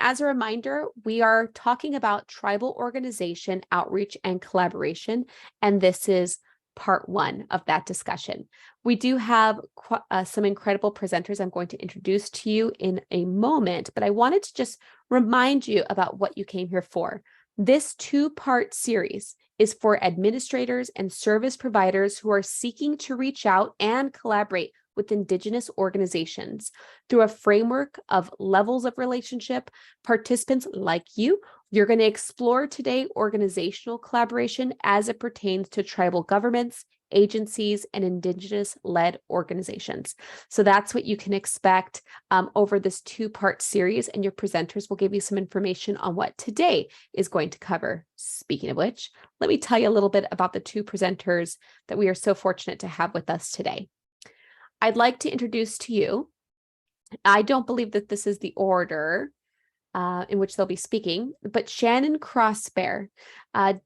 as a reminder, we are talking about tribal organization, outreach, and collaboration, and this is part one of that discussion. We do have some incredible presenters I'm going to introduce to you in a moment, but I wanted to just remind you about what you came here for. This two-part series is for administrators and service providers who are seeking to reach out and collaborate with Indigenous organizations. Through a framework of levels of relationship, participants like you're going to explore today organizational collaboration as it pertains to tribal governments, agencies, and Indigenous-led organizations. So that's what you can expect over this two-part series, and your presenters will give you some information on what today is going to cover. Speaking of which, let me tell you a little bit about the two presenters that we are so fortunate to have with us today. I'd like to introduce to you, I don't believe that this is the order in which they'll be speaking, but Shannon Crossbear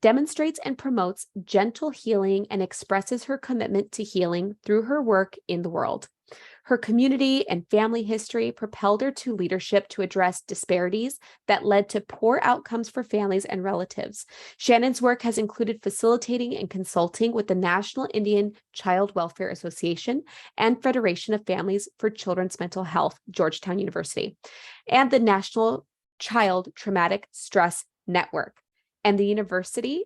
demonstrates and promotes gentle healing and expresses her commitment to healing through her work in the world. Her community and family history propelled her to leadership to address disparities that led to poor outcomes for families and relatives. Shannon's work has included facilitating and consulting with the National Indian Child Welfare Association and Federation of Families for Children's Mental Health, Georgetown University, and the National Child Traumatic Stress Network, and the University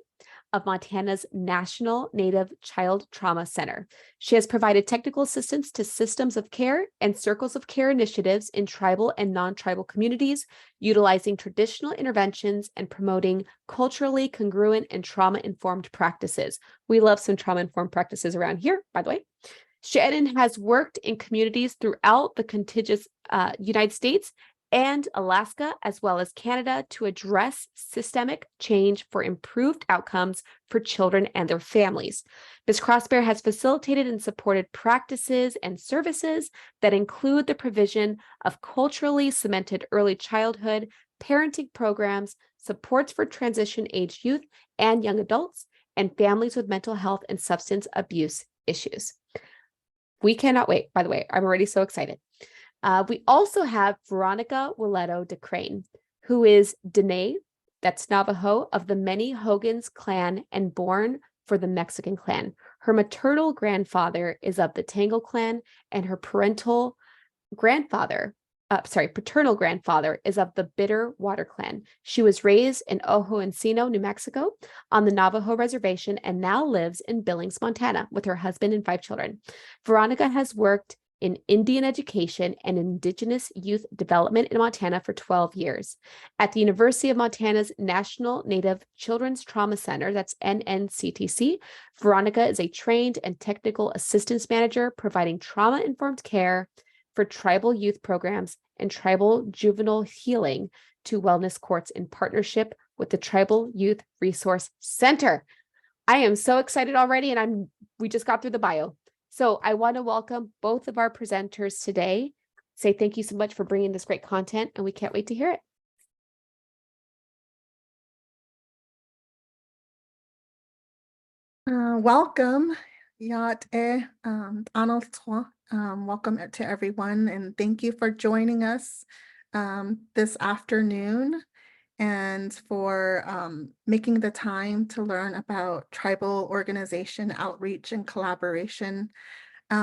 of Montana's National Native Child Trauma Center. She has provided technical assistance to systems of care and circles of care initiatives in tribal and non-tribal communities, utilizing traditional interventions and promoting culturally congruent and trauma-informed practices. We love some trauma-informed practices around here, by the way. Shannon has worked in communities throughout the contiguous United States and Alaska, as well as Canada, to address systemic change for improved outcomes for children and their families. Ms. Crossbear has facilitated and supported practices and services that include the provision of culturally cemented early childhood, parenting programs, supports for transition-age youth and young adults, and families with mental health and substance abuse issues. We cannot wait, by the way. I'm already so excited. We also have Veronica Willeto de Crane, who is Dene, that's Navajo, of the Many Hogans clan and born for the Mexican clan. Her maternal grandfather is of the Tangle clan, and her paternal grandfather is of the Bitter Water clan. She was raised in Ojo Encino, New Mexico, on the Navajo reservation, and now lives in Billings, Montana, with her husband and 5 children. Veronica has worked in Indian education and Indigenous youth development in Montana for 12 years. At the University of Montana's National Native Children's Trauma Center, that's NNCTC, Veronica is a trained and technical assistance manager providing trauma-informed care for tribal youth programs and tribal juvenile healing to wellness courts in partnership with the Tribal Youth Resource Center. I am so excited already, and we just got through the bio. So I want to welcome both of our presenters today. Say thank you so much for bringing this great content, and we can't wait to hear it. Welcome, Yat welcome to everyone, and thank you for joining us this afternoon and for making the time to learn about tribal organization, outreach, and collaboration.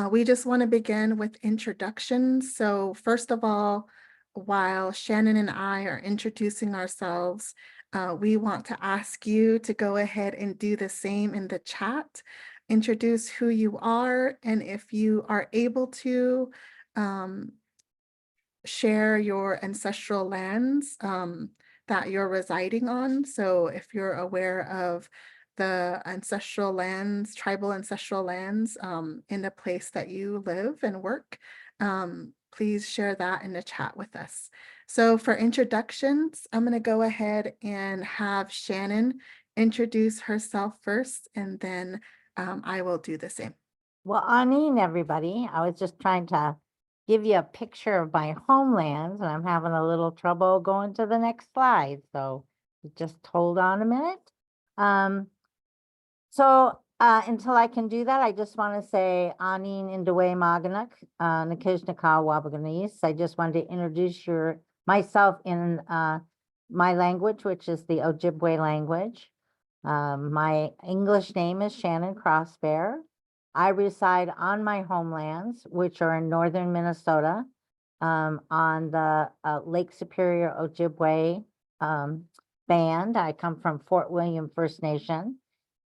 We just want to begin with introductions. So first of all, while Shannon and I are introducing ourselves, we want to ask you to go ahead and do the same in the chat. Introduce who you are, and if you are able to, share your ancestral lands that you're residing on. So if you're aware of the ancestral lands, tribal ancestral lands in the place that you live and work, please share that in the chat with us. So for introductions, I'm going to go ahead and have Shannon introduce herself first, and then I will do the same. Well, Anine, everybody, I was just trying to give you a picture of my homelands, and I'm having a little trouble going to the next slide. So just hold on a minute. Until I can do that, I just want to say Anine Indaway Maganak, Nakijnaka Wabaganese. I just wanted to introduce myself in my language, which is the Ojibwe language. My English name is Shannon Crossbear. I reside on my homelands, which are in northern Minnesota, on the Lake Superior Ojibwe band. I come from Fort William First Nation.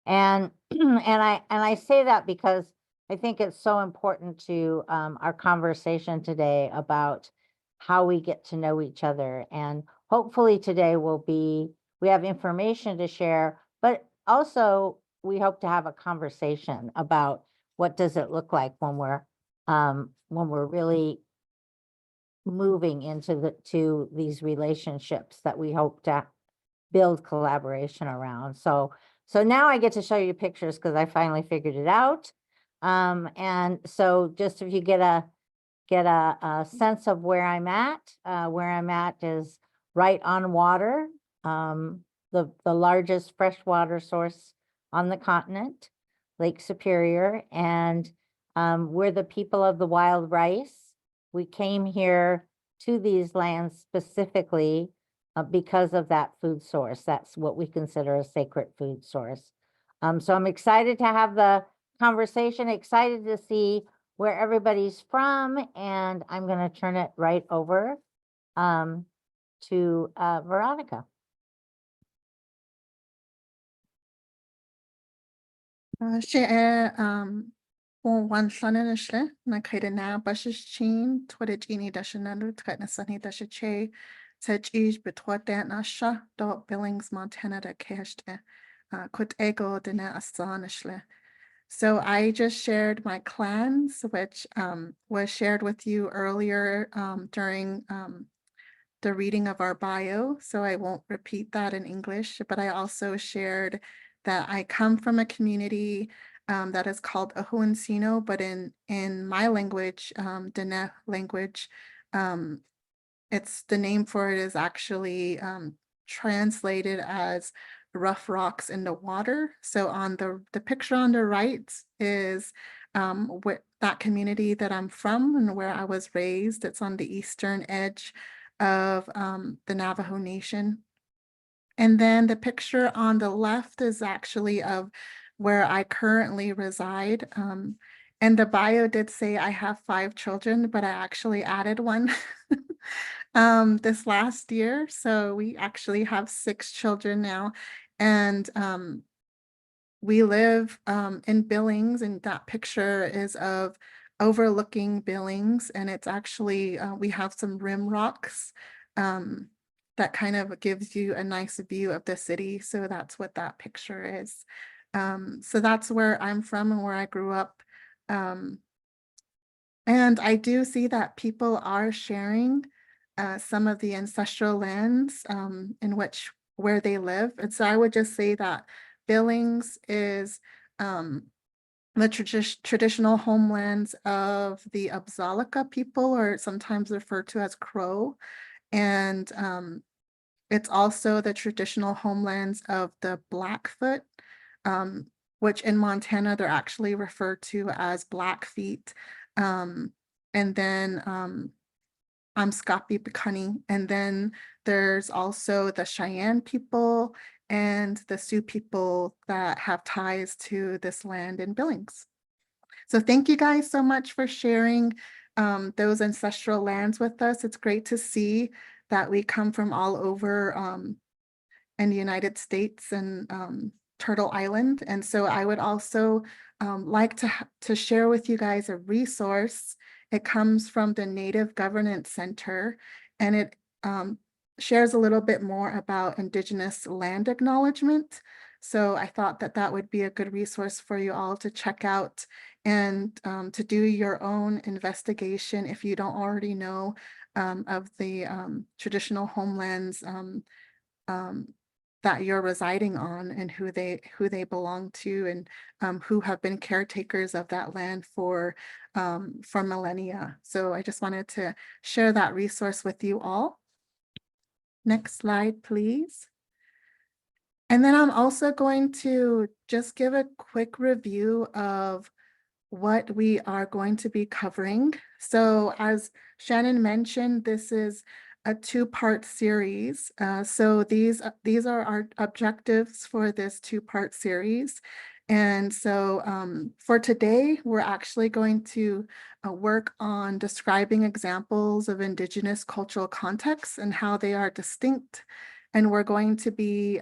And I say that because I think it's so important to our conversation today about how we get to know each other. And hopefully today we have information to share, but also we hope to have a conversation about what does it look like when we're really moving to these relationships that we hope to build collaboration around. So now I get to show you pictures because I finally figured it out. And so just if you get a sense of where I'm at is right on water, the largest freshwater source on the continent, Lake Superior, and we're the people of the wild rice. We came here to these lands specifically because of that food source. That's what we consider a sacred food source. So I'm excited to have the conversation, excited to see where everybody's from, and I'm going to turn it right over to Veronica. One Shannon na kaida na bashes chin, twitted ini dashanadu, tkatna sunny dashache, such is betwat dan asha, dot Billings, Montana, da kashte, kut ego dena astonishle. So I just shared my clans, which was shared with you earlier during the reading of our bio. So I won't repeat that in English, but I also shared that I come from a community that is called Ahuancino, but in my language, Dene language, it's the name for it is actually translated as rough rocks in the water. So on the picture on the right is that community that I'm from and where I was raised. It's on the eastern edge of the Navajo Nation. And then the picture on the left is actually of where I currently reside. And the bio did say I have 5 children, but I actually added one this last year. So we actually have 6 children now. And we live in Billings, and that picture is of overlooking Billings. And it's actually, we have some rim rocks that kind of gives you a nice view of the city. So that's what that picture is. So that's where I'm from and where I grew up. And I do see that people are sharing some of the ancestral lands in where they live. And so I would just say that Billings is the traditional homelands of the Abzalika people, or sometimes referred to as Crow. And it's also the traditional homelands of the Blackfoot, which in Montana, they're actually referred to as Blackfeet. And then Amskapi Bikani. And then there's also the Cheyenne people and the Sioux people that have ties to this land in Billings. So thank you guys so much for sharing those ancestral lands with us. It's great to see that we come from all over in the United States and Turtle Island. And so I would also like to share with you guys a resource. It comes from the Native Governance Center, and it shares a little bit more about Indigenous land acknowledgement. So I thought that that would be a good resource for you all to check out and to do your own investigation if you don't already know of the traditional homelands that you're residing on and who they belong to, and who have been caretakers of that land for millennia. So I just wanted to share that resource with you all. Next slide, please. And then I'm also going to just give a quick review of what we are going to be covering. So as Shannon mentioned, this is a two-part series. So these are our objectives for this two-part series. And so for today, we're actually going to work on describing examples of Indigenous cultural contexts and how they are distinct. And we're going to be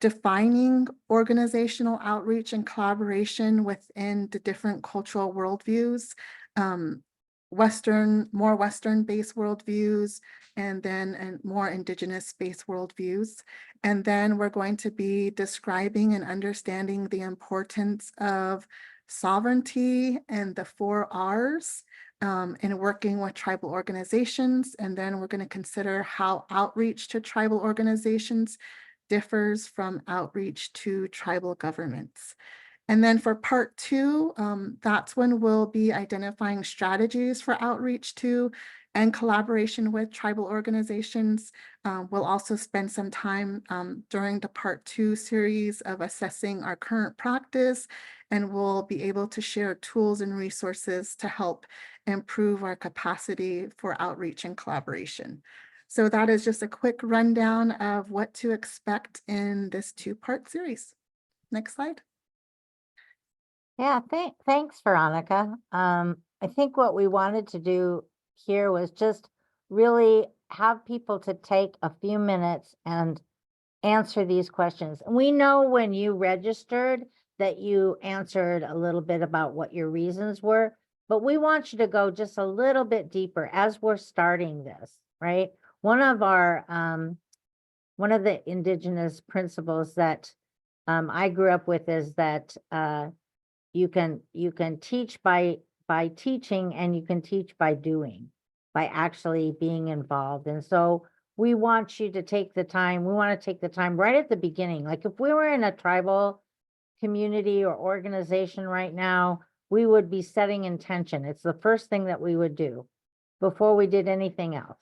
defining organizational outreach and collaboration within the different cultural worldviews, more Western-based worldviews, and then more Indigenous-based worldviews. And then we're going to be describing and understanding the importance of sovereignty and the 4 R's in working with tribal organizations. And then we're going to consider how outreach to tribal organizations differs from outreach to tribal governments. And then for part 2, that's when we'll be identifying strategies for outreach to and collaboration with tribal organizations. We'll also spend some time during the part 2 series of assessing our current practice, and we'll be able to share tools and resources to help improve our capacity for outreach and collaboration. So that is just a quick rundown of what to expect in this 2-part series. Next slide. Yeah, thanks, Veronica. I think what we wanted to do here was just really have people to take a few minutes and answer these questions. And we know when you registered that you answered a little bit about what your reasons were, but we want you to go just a little bit deeper as we're starting this, right? One of the Indigenous principles that I grew up with is that you can teach by teaching, and you can teach by doing, by actually being involved. And so we want you to take the time. We want to take the time right at the beginning. Like if we were in a tribal community or organization right now, we would be setting intention. It's the first thing that we would do before we did anything else.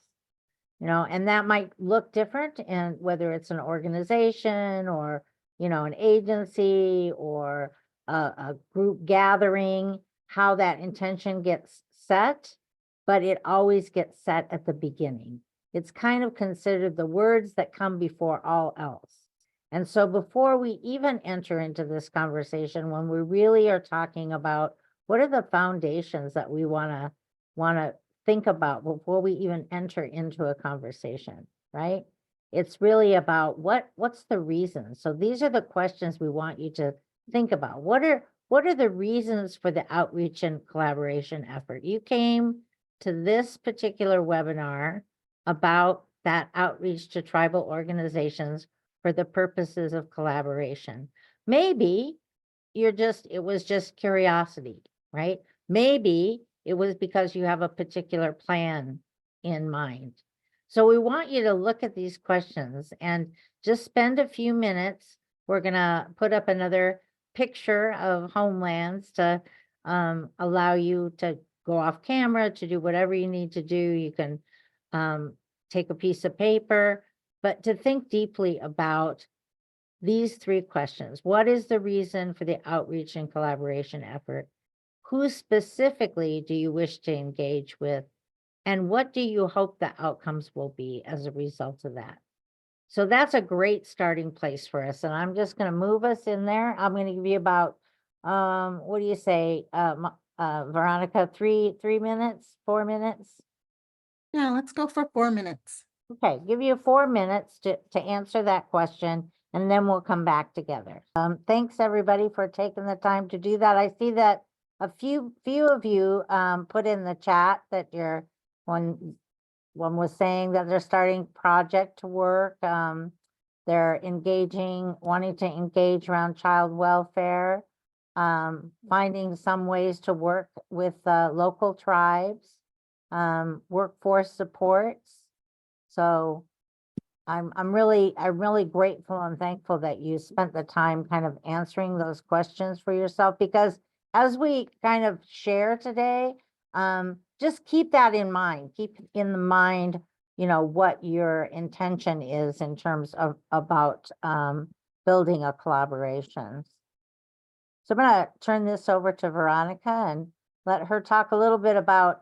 And that might look different, and whether it's an organization or, an agency or a group gathering, how that intention gets set, but it always gets set at the beginning. It's kind of considered the words that come before all else. And so before we even enter into this conversation, when we really are talking about what are the foundations that we want to think about before we even enter into a conversation, right? It's really about what's the reason. So these are the questions we want you to think about. What are the reasons for the outreach and collaboration effort? You came to this particular webinar about that outreach to tribal organizations for the purposes of collaboration. Maybe it was just curiosity, right? Maybe it was because you have a particular plan in mind. So we want you to look at these questions and just spend a few minutes. We're going to put up another picture of homelands to allow you to go off camera, to do whatever you need to do. You can take a piece of paper, but to think deeply about these 3 questions. What is the reason for the outreach and collaboration effort? Who specifically do you wish to engage with? And what do you hope the outcomes will be as a result of that? So that's a great starting place for us. And I'm just going to move us in there. I'm going to give you about, what do you say, Veronica, 3 minutes, 4 minutes? Yeah, let's go for 4 minutes. Okay, give you 4 minutes to answer that question, and then we'll come back together. Thanks everybody for taking the time to do that. I see that a few of you put in the chat that one was saying that they're starting project to work. They're wanting to engage around child welfare, finding some ways to work with local tribes, workforce supports. So I'm really grateful and thankful that you spent the time kind of answering those questions for yourself, because as we kind of share today, just keep that in mind. Keep in the mind, what your intention is in terms of about building a collaboration. So I'm going to turn this over to Veronica and let her talk a little bit about,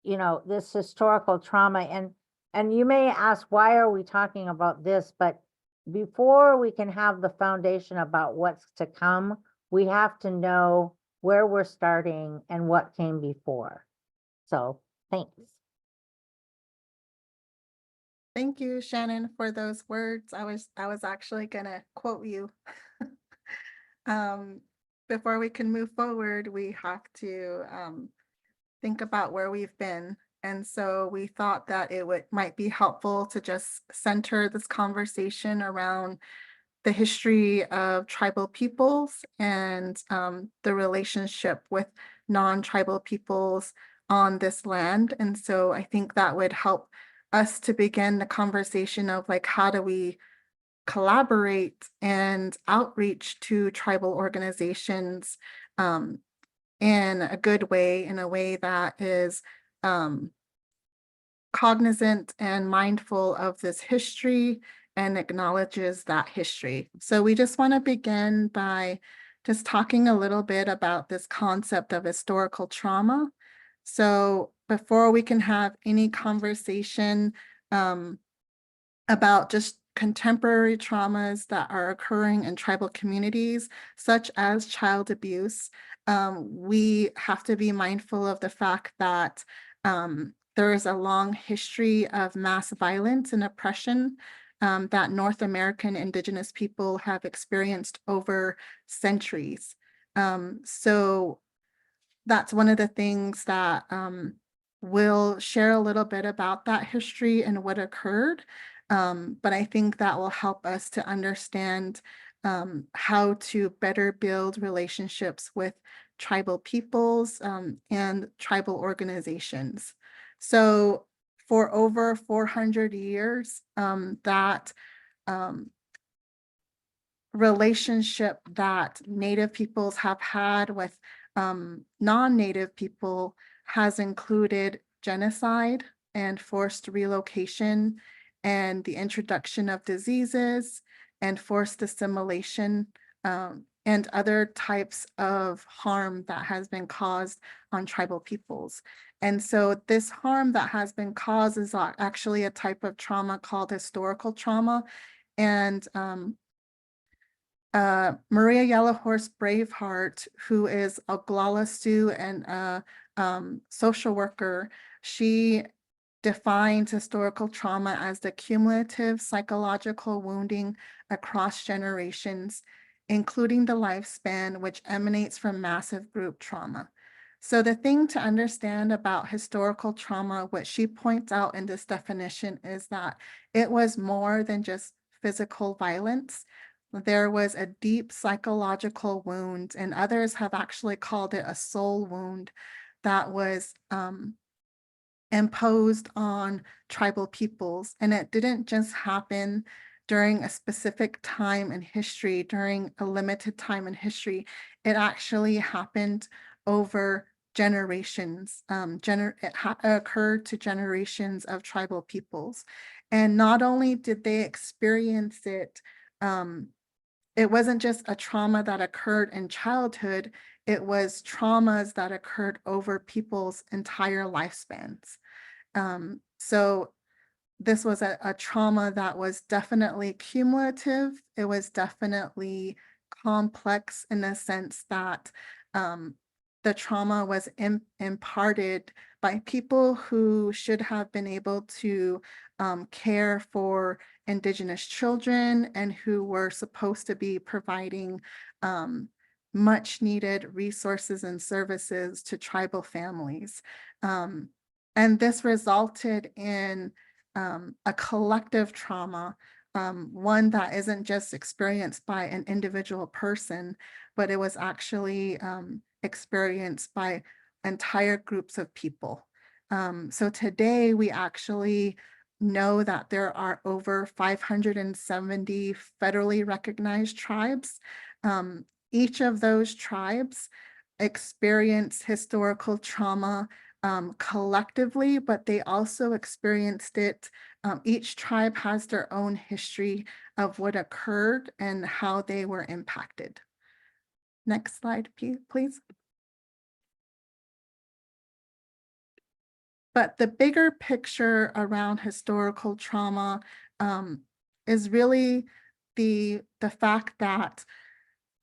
this historical trauma. And And you may ask, why are we talking about this? But before we can have the foundation about what's to come, we have to know where we're starting and what came before. So, thanks. Thank you, Shannon, for those words. I was actually gonna quote you. Um, before we can move forward, we have to think about where we've been. And so we thought that might be helpful to just center this conversation around the history of tribal peoples and the relationship with non-tribal peoples on this land. And so I think that would help us to begin the conversation of like, how do we collaborate and outreach to tribal organizations in a good way, in a way that is cognizant and mindful of this history and acknowledges that history. So we just want to begin by just talking a little bit about this concept of historical trauma. So before we can have any conversation about just contemporary traumas that are occurring in tribal communities, such as child abuse, we have to be mindful of the fact that there is a long history of mass violence and oppression that North American Indigenous people have experienced over centuries. So that's one of the things that we'll share a little bit about that history and what occurred. But I think that will help us to understand how to better build relationships with tribal peoples and tribal organizations. So for over 400 years, that relationship that Native peoples have had with non-Native people has included genocide and forced relocation and the introduction of diseases and forced assimilation and other types of harm that has been caused on tribal peoples. And so this harm that has been caused is actually a type of trauma called historical trauma. And Maria Yellowhorse Braveheart, who is a Oglala Sioux and a social worker, she defines historical trauma as the cumulative psychological wounding across generations, including the lifespan, which emanates from massive group trauma. So the thing to understand about historical trauma, what she points out in this definition, is that it was more than just physical violence. There was a deep psychological wound, and others have actually called it a soul wound that was imposed on tribal peoples. And it didn't just happen during a specific time in history, during a limited time in history. It actually happened over generations. It occurred to generations of tribal peoples. And not only did they experience it, it wasn't just a trauma that occurred in childhood, it was traumas that occurred over people's entire lifespans. So this was a trauma that was definitely cumulative. It was definitely complex in the sense that the trauma was imparted by people who should have been able to care for Indigenous children and who were supposed to be providing much needed resources and services to tribal families. And this resulted in a collective trauma, one that isn't just experienced by an individual person, but it was actually experienced by entire groups of people. So today we actually know that there are over 570 federally recognized tribes. Each of those tribes experience historical trauma collectively, but they also experienced it. Each tribe has their own history of what occurred and how they were impacted. Next slide, please. But the bigger picture around historical trauma is really the fact that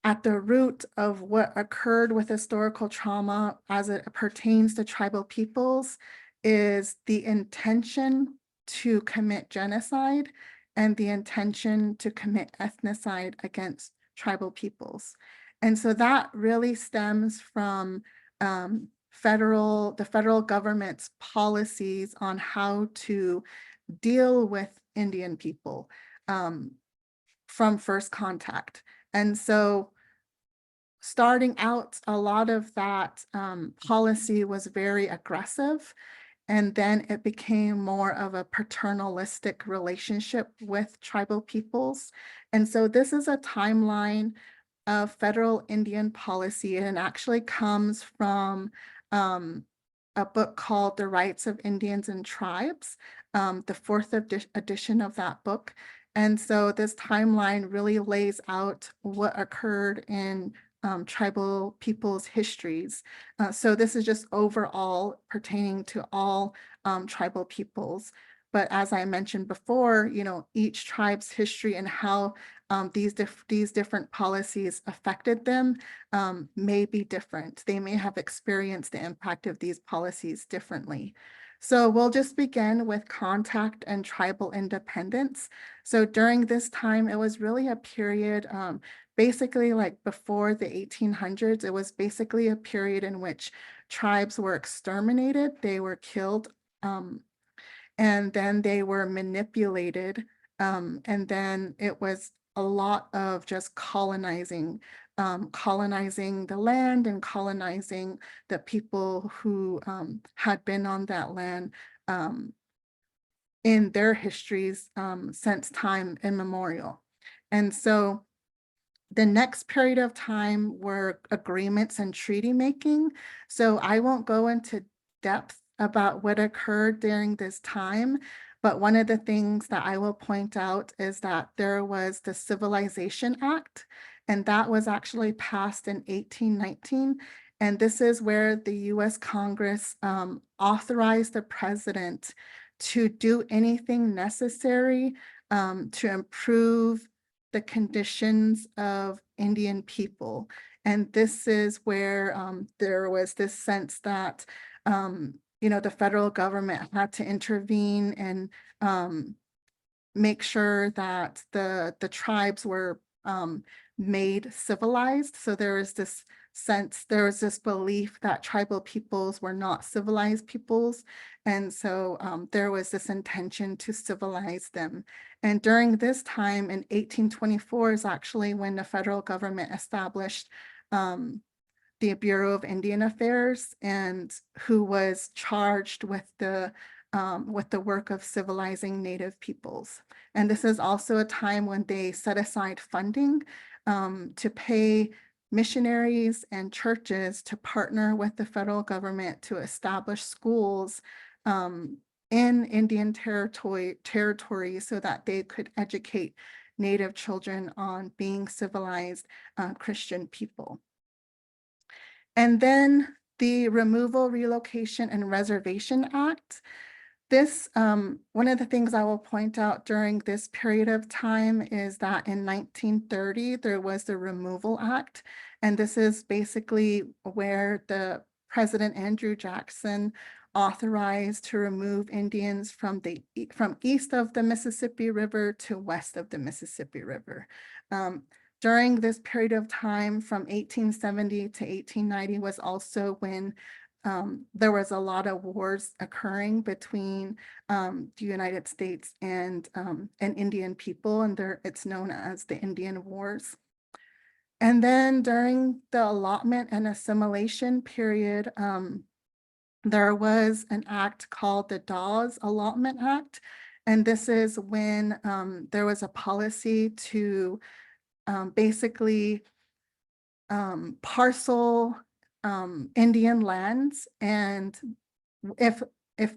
at the root of what occurred with historical trauma as it pertains to tribal peoples is the intention to commit genocide and the intention to commit ethnocide against tribal peoples. And so that really stems from the federal government's policies on how to deal with Indian people from first contact. And so starting out, a lot of that policy was very aggressive, and then it became more of a paternalistic relationship with tribal peoples. And so this is a timeline of federal Indian policy, and it actually comes from a book called The Rights of Indians and Tribes, the fourth edition of that book. And so this timeline really lays out what occurred in tribal people's histories. So this is just overall pertaining to all tribal peoples. But as I mentioned before, you know, each tribe's history and how these different policies affected them may be different. They may have experienced the impact of these policies differently. So we'll just begin with contact and tribal independence. So during this time, it was really a period, basically like before the 1800s, it was basically a period in which tribes were exterminated, they were killed, and then they were manipulated. And then it was a lot of just colonizing the land and colonizing the people who had been on that land in their histories since time immemorial. And so the next period of time were agreements and treaty making. So I won't go into depth about what occurred during this time, but one of the things that I will point out is that there was the Civilization Act, and that was actually passed in 1819. And this is where the US Congress authorized the president to do anything necessary to improve the conditions of Indian people. And this is where there was this sense that, you know, the federal government had to intervene and make sure that the tribes were made civilized. So there is this sense, there was this belief that tribal peoples were not civilized peoples. And so there was this intention to civilize them. And during this time in 1824 is actually when the federal government established the Bureau of Indian Affairs, and who was charged with the work of civilizing Native peoples. And this is also a time when they set aside funding to pay missionaries and churches to partner with the federal government to establish schools in Indian territory so that they could educate Native children on being civilized Christian people. And then the Removal, Relocation, and Reservation Act. This, one of the things I will point out during this period of time is that in 1930, there was the Removal Act. And this is basically where the President Andrew Jackson authorized to remove Indians from east of the Mississippi River to west of the Mississippi River. During this period of time from 1870 to 1890 was also when there was a lot of wars occurring between the United States and Indian people, and it's known as the Indian Wars. And then during the allotment and assimilation period, there was an act called the Dawes Allotment Act. And this is when there was a policy to basically parcel Indian lands, and if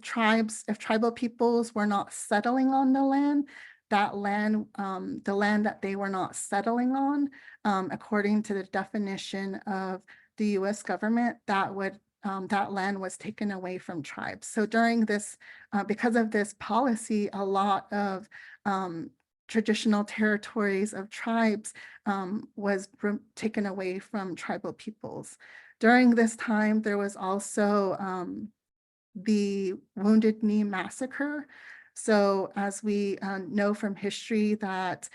tribal peoples were not settling on the land, the land that they were not settling on, according to the definition of the US government, that would that land was taken away from tribes. So during this, because of this policy, a lot of traditional territories of tribes was taken away from tribal peoples. During this time, there was also the Wounded Knee Massacre. So as we know from history that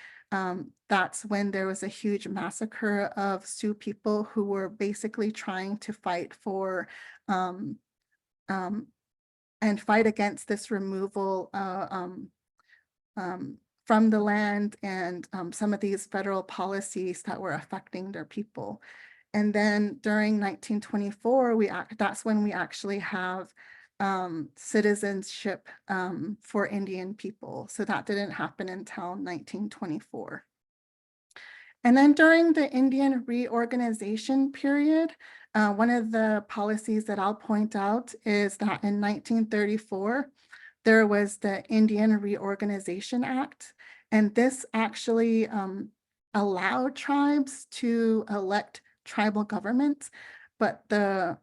that's when there was a huge massacre of Sioux people who were basically trying to fight for and fight against this removal from the land and some of these federal policies that were affecting their people. And then during 1924, that's when we actually have citizenship for Indian people. So that didn't happen until 1924. And then during the Indian reorganization period, one of the policies that I'll point out is that in 1934, there was the Indian Reorganization Act. And this actually allowed tribes to elect tribal governments. But the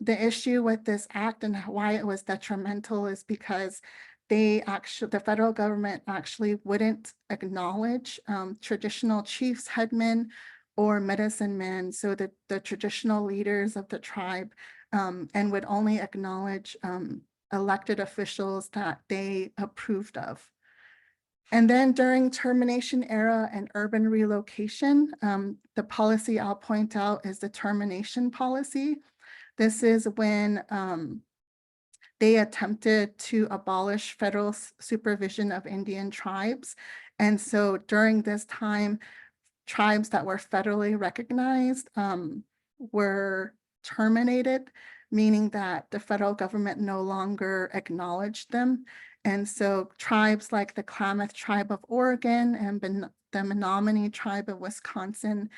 issue with this act and why it was detrimental is because the federal government actually wouldn't acknowledge traditional chiefs, headmen, or medicine men, so the traditional leaders of the tribe, and would only acknowledge elected officials that they approved of. And then during termination era and urban relocation, the policy I'll point out is the termination policy. This is when they attempted to abolish federal supervision of Indian tribes. And so during this time, tribes that were federally recognized were terminated, meaning that the federal government no longer acknowledged them. And so tribes like the Klamath tribe of Oregon and the Menominee tribe of Wisconsin,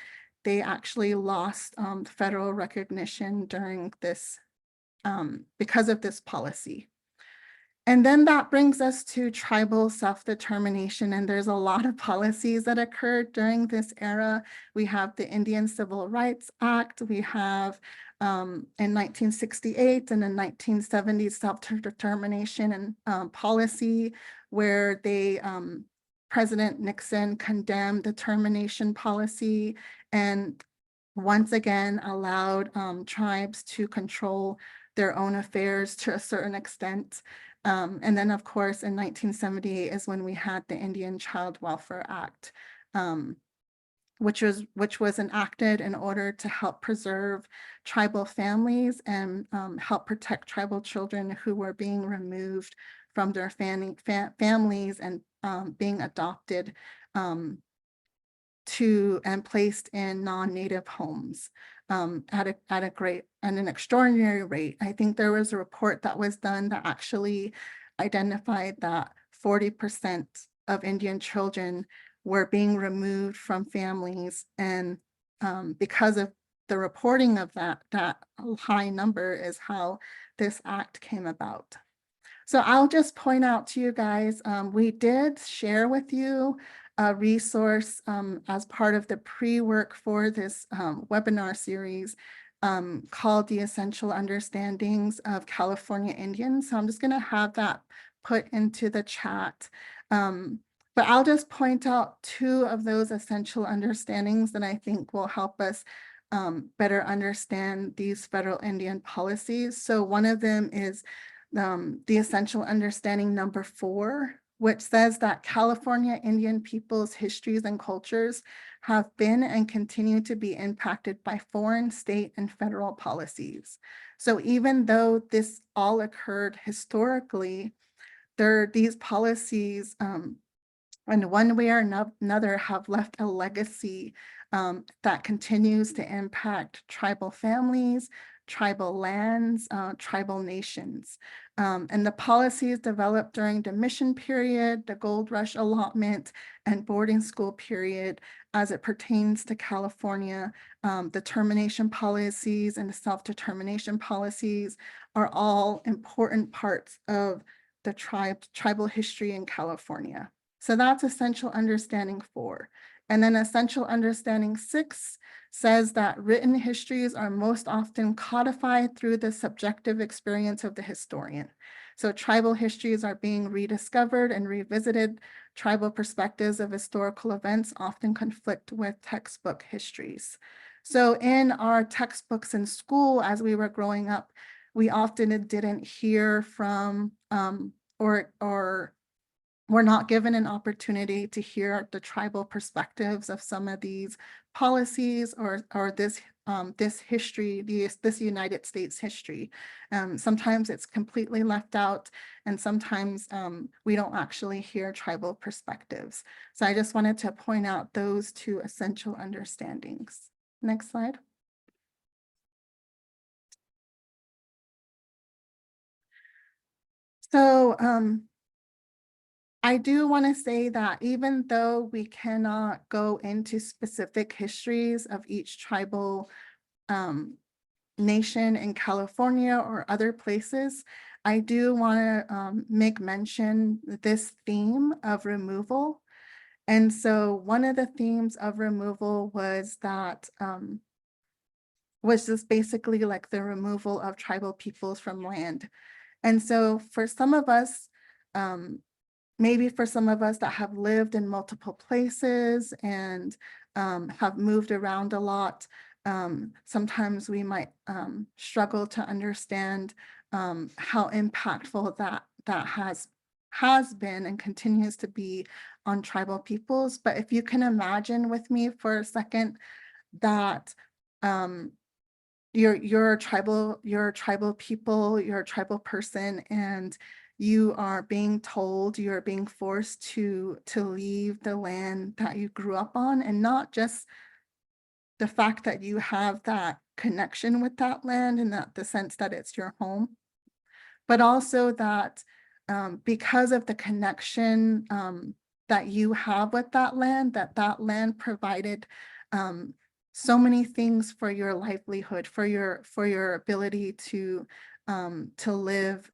they actually lost federal recognition during this, because of this policy. And then that brings us to tribal self-determination. And there's a lot of policies that occurred during this era. We have the Indian Civil Rights Act. We have in 1968 and in 1970 self-determination and policy where President Nixon condemned the termination policy and once again allowed tribes to control their own affairs to a certain extent. And then, of course, in 1978 is when we had the Indian Child Welfare Act, which was enacted in order to help preserve tribal families and help protect tribal children who were being removed from their families and being adopted and placed in non-native homes at an extraordinary rate. I think there was a report that was done that actually identified that 40% of Indian children were being removed from families, and because of the reporting of that high number is how this act came about. So I'll just point out to you guys, we did share with you a resource as part of the pre-work for this webinar series called The Essential Understandings of California Indians. So I'm just gonna have that put into the chat. But I'll just point out two of those essential understandings that I think will help us better understand these federal Indian policies. So one of them is the essential understanding number 4, which says that California Indian people's histories and cultures have been and continue to be impacted by foreign, state, and federal policies. So even though this all occurred historically, these policies in one way or another have left a legacy that continues to impact tribal families, tribal lands, tribal nations. And the policies developed during the mission period, the gold rush allotment, and boarding school period as it pertains to California, the termination policies and the self-determination policies are all important parts of the tribal history in California. So that's essential understanding 4. And then essential understanding 6 says that written histories are most often codified through the subjective experience of the historian. So tribal histories are being rediscovered and revisited. Tribal perspectives of historical events often conflict with textbook histories. So in our textbooks in school, as we were growing up, we often didn't hear from or we're not given an opportunity to hear the tribal perspectives of some of these policies or this history, this United States history. Sometimes it's completely left out, and sometimes we don't actually hear tribal perspectives. So I just wanted to point out those 2 essential understandings. Next slide. So I do want to say that even though we cannot go into specific histories of each tribal nation in California or other places, I do want to make mention this theme of removal. And so one of the themes of removal was that was just basically like the removal of tribal peoples from land. And so for some of us, maybe for some of us that have lived in multiple places and have moved around a lot, sometimes we might struggle to understand how impactful that has been and continues to be on tribal peoples. But if you can imagine with me for a second that you're a tribal people, you're a tribal person, and you are being told, you're being forced to leave the land that you grew up on, and not just the fact that you have that connection with that land and that the sense that it's your home, but also that because of the connection that you have with that land provided so many things for your livelihood, for your ability to live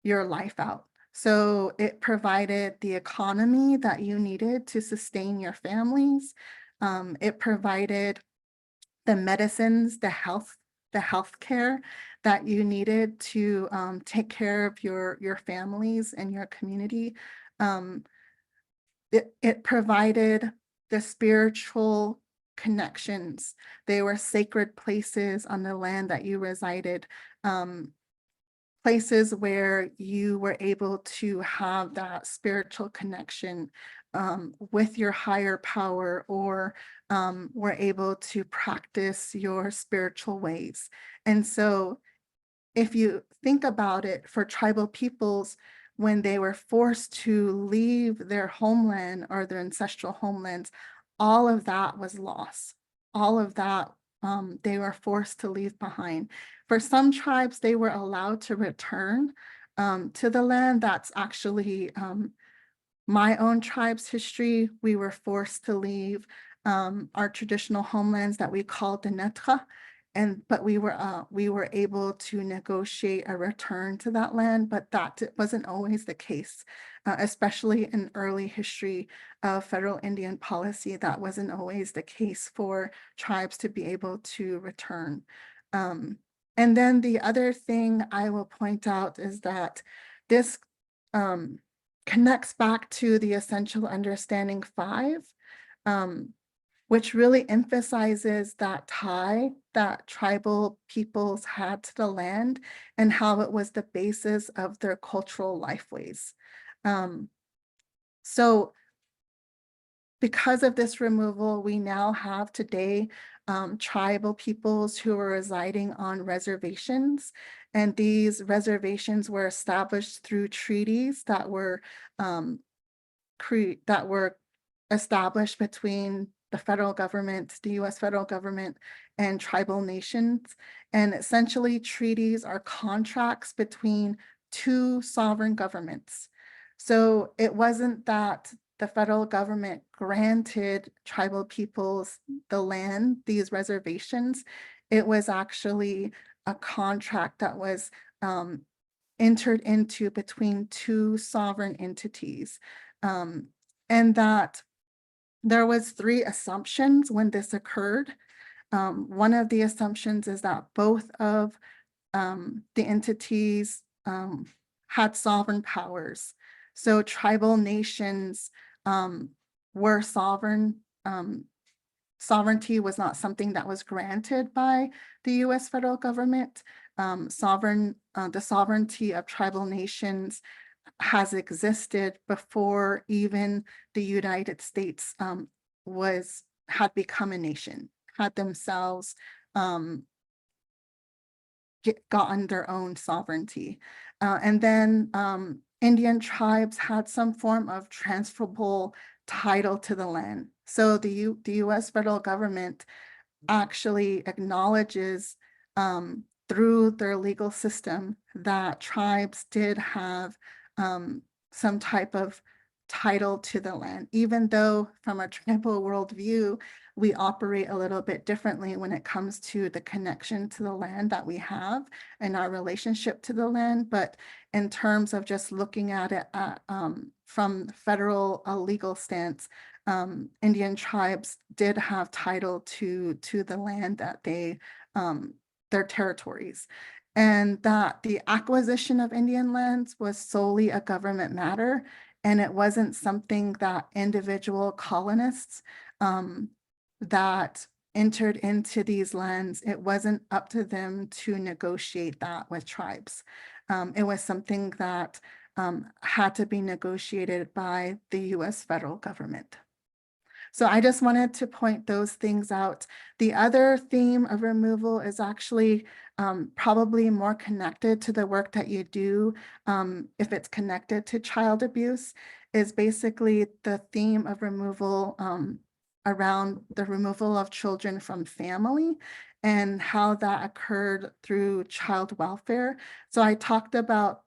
your life out. So it provided the economy that you needed to sustain your families. It provided the medicines, the health care that you needed to take care of your families and your community. It provided the spiritual connections. They were sacred places on the land that you resided, places where you were able to have that spiritual connection with your higher power, or were able to practice your spiritual ways. And so if you think about it, for tribal peoples, when they were forced to leave their homeland or their ancestral homelands, all of that was lost. All of that they were forced to leave behind. For some tribes, they were allowed to return to the land. That's actually my own tribe's history. We were forced to leave our traditional homelands that we called the Netra, but we were able to negotiate a return to that land, but that wasn't always the case, especially in early history of federal Indian policy. That wasn't always the case for tribes to be able to return. And then the other thing I will point out is that this connects back to the essential understanding 5, which really emphasizes that tie that tribal peoples had to the land and how it was the basis of their cultural lifeways. So because of this removal, we now have today tribal peoples who are residing on reservations. And these reservations were established through treaties that were established between the federal government, the US federal government, and tribal nations. And essentially, treaties are contracts between 2 sovereign governments. So it wasn't that the federal government granted tribal peoples the land, these reservations. It was actually a contract that was entered into between 2 sovereign entities. and that there was 3 assumptions when this occurred. One of the assumptions is that both of the entities had sovereign powers. So tribal nations were sovereign. Sovereignty was not something that was granted by the US federal government. The sovereignty of tribal nations has existed before even the United States had become a nation, had themselves gotten their own sovereignty. And then Indian tribes had some form of transferable title to the land. So the US federal government actually acknowledges through their legal system that tribes did have some type of title to the land, even though from a tribal worldview, we operate a little bit differently when it comes to the connection to the land that we have and our relationship to the land. But in terms of just looking at it from federal legal stance, Indian tribes did have title to the land that their territories, and that the acquisition of Indian lands was solely a government matter, and it wasn't something that individual colonists that entered into these lands, it wasn't up to them to negotiate that with tribes. It was something that had to be negotiated by the US federal government. So I just wanted to point those things out. The other theme of removal is actually probably more connected to the work that you do, if it's connected to child abuse, is basically the theme of removal around the removal of children from family and how that occurred through child welfare. So I talked about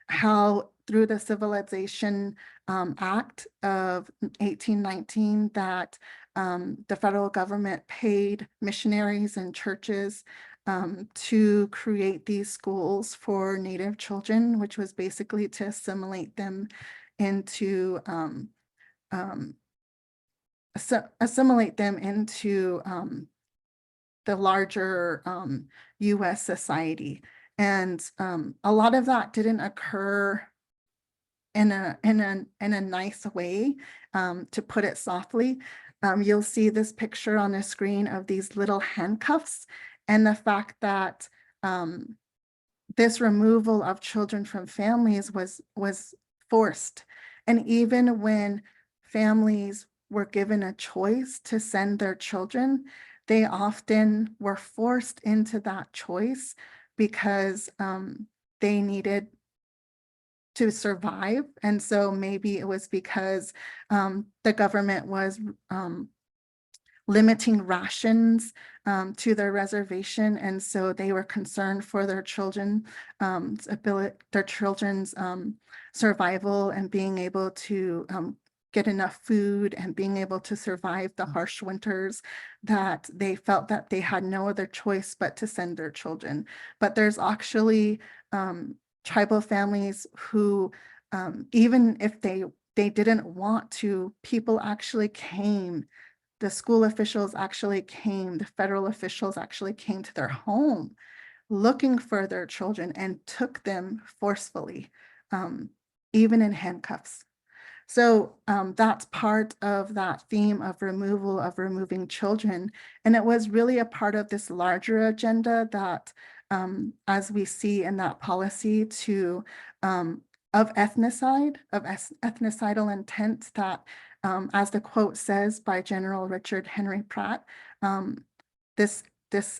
how through the Civilization Act of 1819 that the federal government paid missionaries and churches to create these schools for Native children, which was basically to assimilate them into the larger US society. And a lot of that didn't occur in a nice way, to put it softly. You'll see this picture on the screen of these little handcuffs, and the fact that this removal of children from families was forced. And even when families were given a choice to send their children, they often were forced into that choice because they needed to survive. And so maybe it was because the government was limiting rations to their reservation, and so they were concerned for their children's survival and being able to get enough food and being able to survive the harsh winters, that they felt that they had no other choice but to send their children. But there's actually tribal families who, even if they didn't want to, people actually came. The school officials actually came, the federal officials actually came to their home looking for their children and took them forcefully, even in handcuffs. So that's part of that theme of removing children. And it was really a part of this larger agenda that, as we see in that policy of ethnicidal intent, that as the quote says by General Richard Henry Pratt, this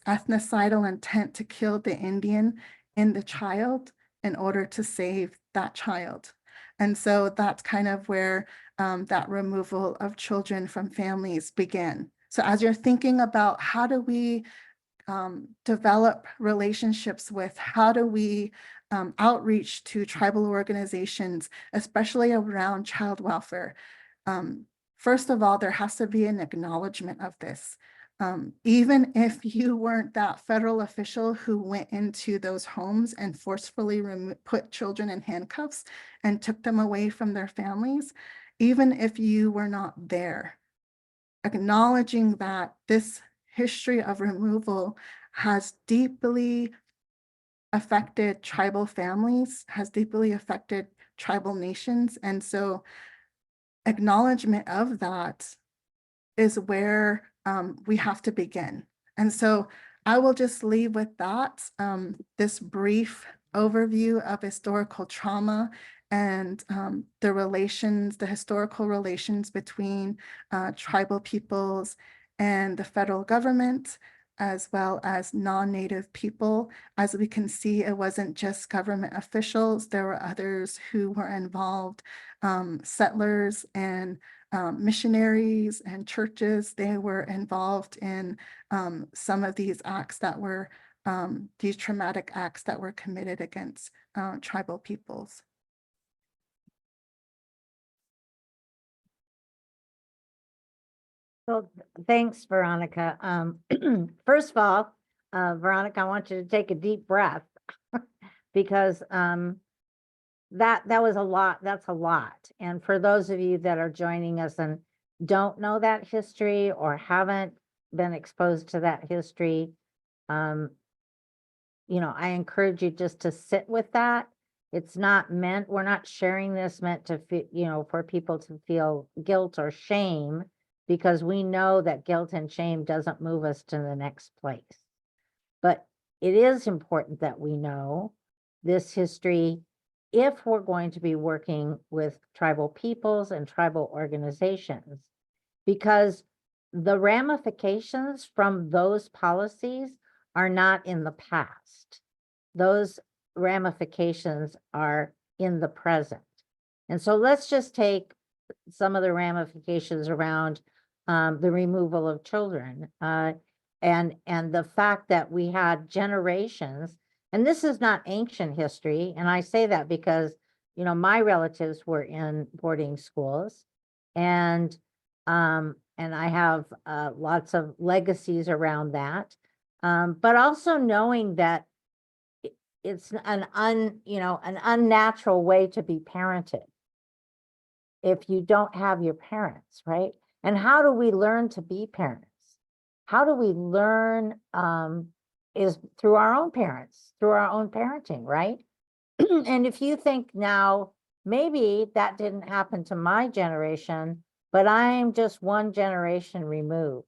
ethnicidal intent to kill the Indian in the child in order to save that child. And so that's kind of where that removal of children from families began. So as you're thinking about how do we develop relationships with, how do we outreach to tribal organizations, especially around child welfare, first of all, there has to be an acknowledgement of this. Even if you weren't that federal official who went into those homes and forcefully put children in handcuffs and took them away from their families, even if you were not there, acknowledging that this history of removal has deeply affected tribal families, has deeply affected tribal nations. And so acknowledgement of that is where we have to begin. And so I will just leave with that, this brief overview of historical trauma and the historical relations between tribal peoples and the federal government, as well as non-Native people. As we can see, it wasn't just government officials. There were others who were involved, settlers and missionaries and churches. They were involved in some of these acts that were, these traumatic acts that were committed against tribal peoples. Well, thanks, Veronica. First of all, Veronica, I want you to take a deep breath because that was a lot. That's a lot. And for those of you that are joining us and don't know that history or haven't been exposed to that history, you know, I encourage you just to sit with that. It's not meant, we're not sharing this meant to feel, you know, for people to feel guilt or shame, because we know that guilt and shame doesn't move us to the next place. But it is important that we know this history if we're going to be working with tribal peoples and tribal organizations, because the ramifications from those policies are not in the past. Those ramifications are in the present. And so let's just take some of the ramifications around the removal of children and the fact that we had generations, and this is not ancient history. And I say that because, you know, my relatives were in boarding schools, and I have lots of legacies around that. But also knowing that it's an unnatural way to be parented if you don't have your parents, right? And how do we learn to be parents? How do we learn is through our own parents, through our own parenting, right? And if you think now, maybe that didn't happen to my generation, but I'm just one generation removed.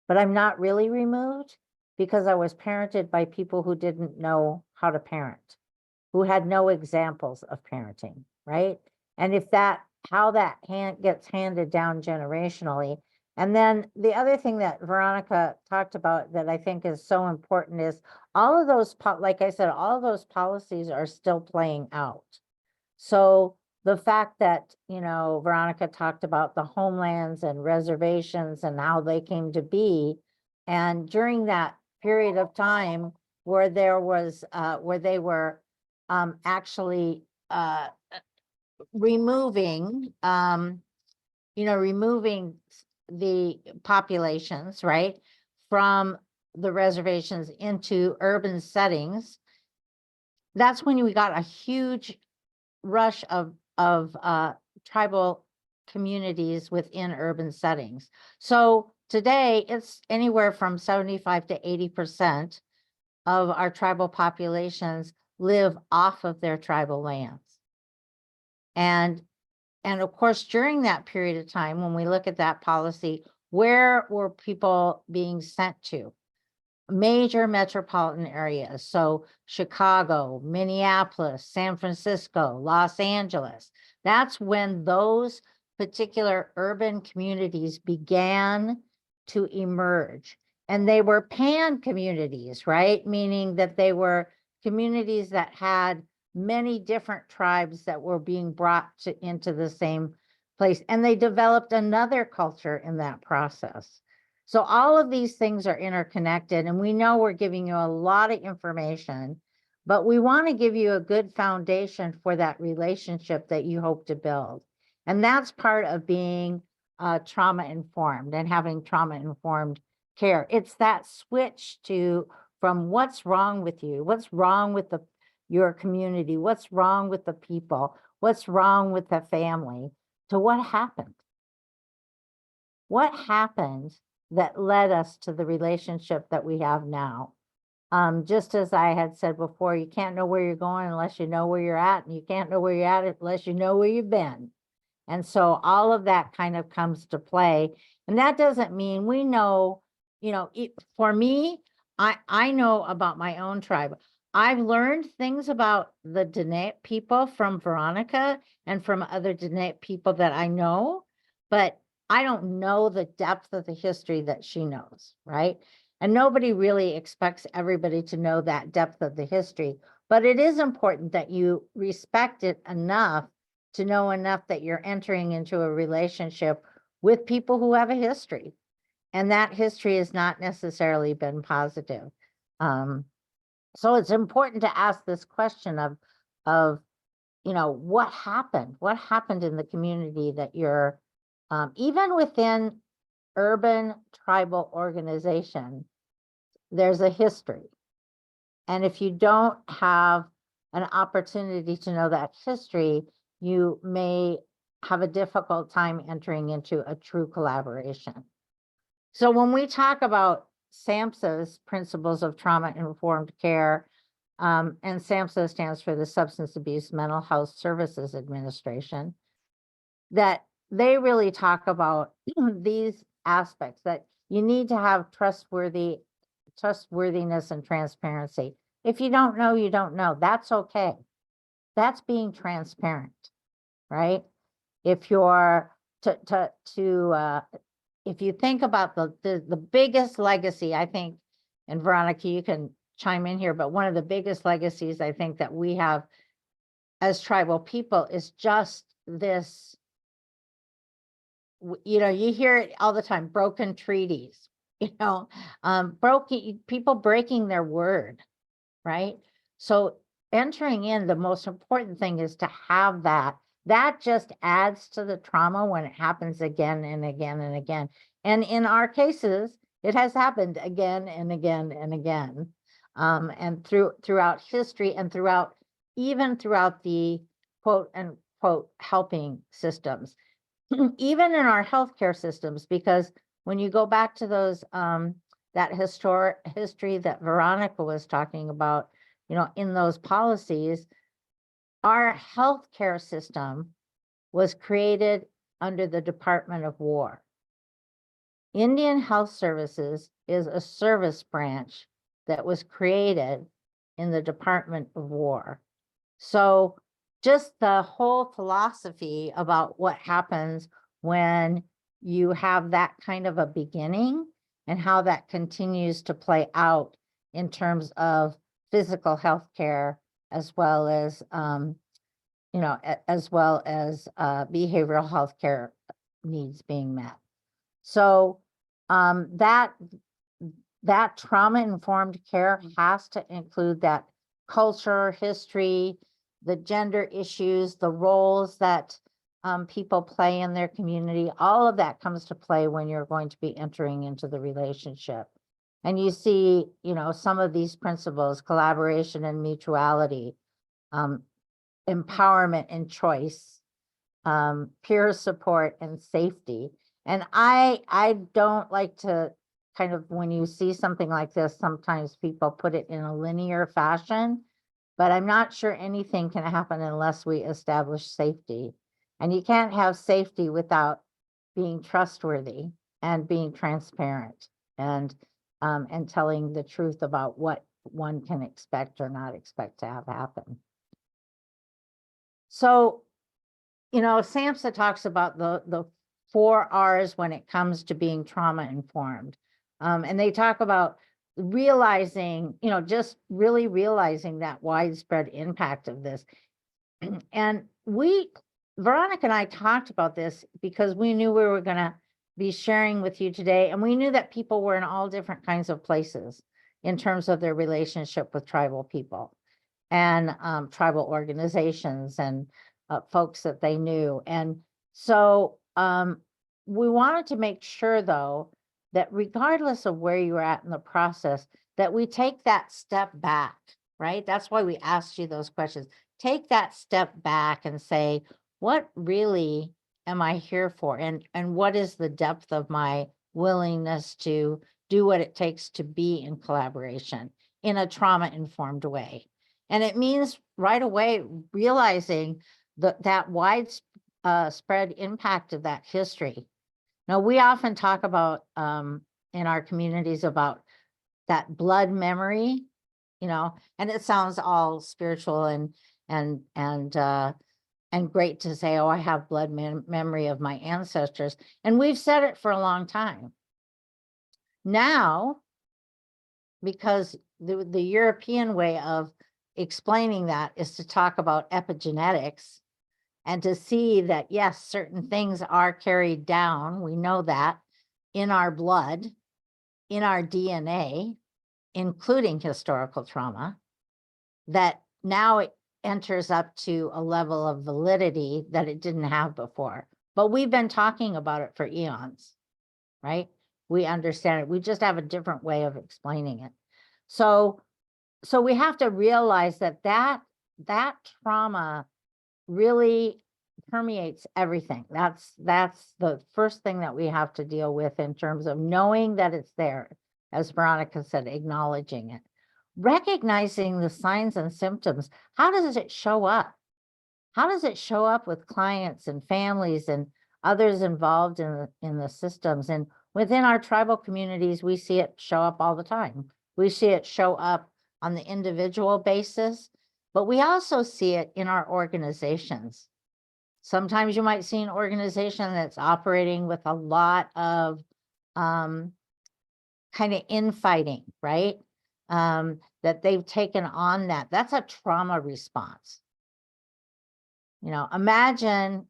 But I'm not really removed because I was parented by people who didn't know how to parent, who had no examples of parenting, right? And if that, how that gets handed down generationally. And then the other thing that Veronica talked about that I think is so important is all of those, like I said, all of those policies are still playing out. So the fact that, you know, Veronica talked about the homelands and reservations and how they came to be. And during that period of time where there was, where they were actually removing, removing the populations, right, from the reservations into urban settings, that's when we got a huge rush of tribal communities within urban settings. So today it's anywhere from 75 to 80% of our tribal populations live off of their tribal lands. And of course, during that period of time, when we look at that policy, where were people being sent to? Major metropolitan areas. So Chicago, Minneapolis, San Francisco, Los Angeles. That's when those particular urban communities began to emerge. And they were pan communities, right? Meaning that they were communities that had many different tribes that were being brought into the same place. And they developed another culture in that process. So all of these things are interconnected, and we know we're giving you a lot of information, but we want to give you a good foundation for that relationship that you hope to build. And that's part of being trauma informed and having trauma informed care. It's that switch from what's wrong with you, what's wrong with your community, what's wrong with the people, what's wrong with the family, to what happened. What happened that led us to the relationship that we have now? Just as I had said before, you can't know where you're going unless you know where you're at, and you can't know where you're at unless you know where you've been. And so all of that kind of comes to play. And that doesn't mean we know, for me, I know about my own tribe. I've learned things about the Dene people from Veronica and from other Dene people that I know, but I don't know the depth of the history that she knows, right? And nobody really expects everybody to know that depth of the history, but it is important that you respect it enough to know enough that you're entering into a relationship with people who have a history. And that history has not necessarily been positive. So it's important to ask this question of what happened? What happened in the community that you're, even within urban tribal organization, there's a history. And if you don't have an opportunity to know that history, you may have a difficult time entering into a true collaboration. So when we talk about SAMHSA's principles of trauma-informed care, and SAMHSA stands for the Substance Abuse Mental Health Services Administration, that they really talk about these aspects, that you need to have trustworthiness and transparency. If you don't know, you don't know. That's okay. That's being transparent, right? If you're if you think about the biggest legacy, I think, and Veronica, you can chime in here, but one of the biggest legacies I think that we have as tribal people is just this, you hear it all the time, broken treaties, people breaking their word, right? So entering in, the most important thing is to have that. That just adds to the trauma when it happens again and again and again. And in our cases, it has happened again and again and again. And throughout history and even throughout the quote unquote helping systems, even in our healthcare systems, because when you go back to those, that history that Veronica was talking about, in those policies, our healthcare system was created under the Department of War. Indian Health Services is a service branch that was created in the Department of War. So just the whole philosophy about what happens when you have that kind of a beginning and how that continues to play out in terms of physical health care, as well as behavioral health care needs being met. So that trauma-informed care has to include that culture, history, the gender issues, the roles that people play in their community. All of that comes to play when you're going to be entering into the relationship. And you see, some of these principles: collaboration and mutuality, empowerment and choice, peer support and safety. And I don't like to kind of, when you see something like this, sometimes people put it in a linear fashion, but I'm not sure anything can happen unless we establish safety. And you can't have safety without being trustworthy and being transparent and telling the truth about what one can expect or not expect to have happen. So, SAMHSA talks about the 4 R's when it comes to being trauma informed. And they talk about realizing, just really realizing that widespread impact of this. And Veronica and I talked about this because we knew we were going to be sharing with you today. And we knew that people were in all different kinds of places in terms of their relationship with tribal people and tribal organizations and folks that they knew. And so we wanted to make sure, though, that regardless of where you're at in the process, that we take that step back, right? That's why we asked you those questions. Take that step back and say, what really am I here for? And what is the depth of my willingness to do what it takes to be in collaboration in a trauma-informed way? And it means right away realizing that widespread impact of that history. Now, we often talk about in our communities about that blood memory, and it sounds all spiritual and great to say, oh, I have blood memory of my ancestors. And we've said it for a long time. Now, because the European way of explaining that is to talk about epigenetics and to see that, yes, certain things are carried down. We know that in our blood, in our DNA, including historical trauma, that now it enters up to a level of validity that it didn't have before. But we've been talking about it for eons, right? We understand it. We just have a different way of explaining it. So we have to realize that trauma really permeates everything. That's the first thing that we have to deal with in terms of knowing that it's there, as Veronica said, acknowledging it, recognizing the signs and symptoms. How does it show up? How does it show up with clients and families and others involved in the systems? And within our tribal communities, we see it show up all the time. We see it show up on the individual basis, but we also see it in our organizations. Sometimes you might see an organization that's operating with a lot of kind of infighting, right? That they've taken on that. That's a trauma response. Imagine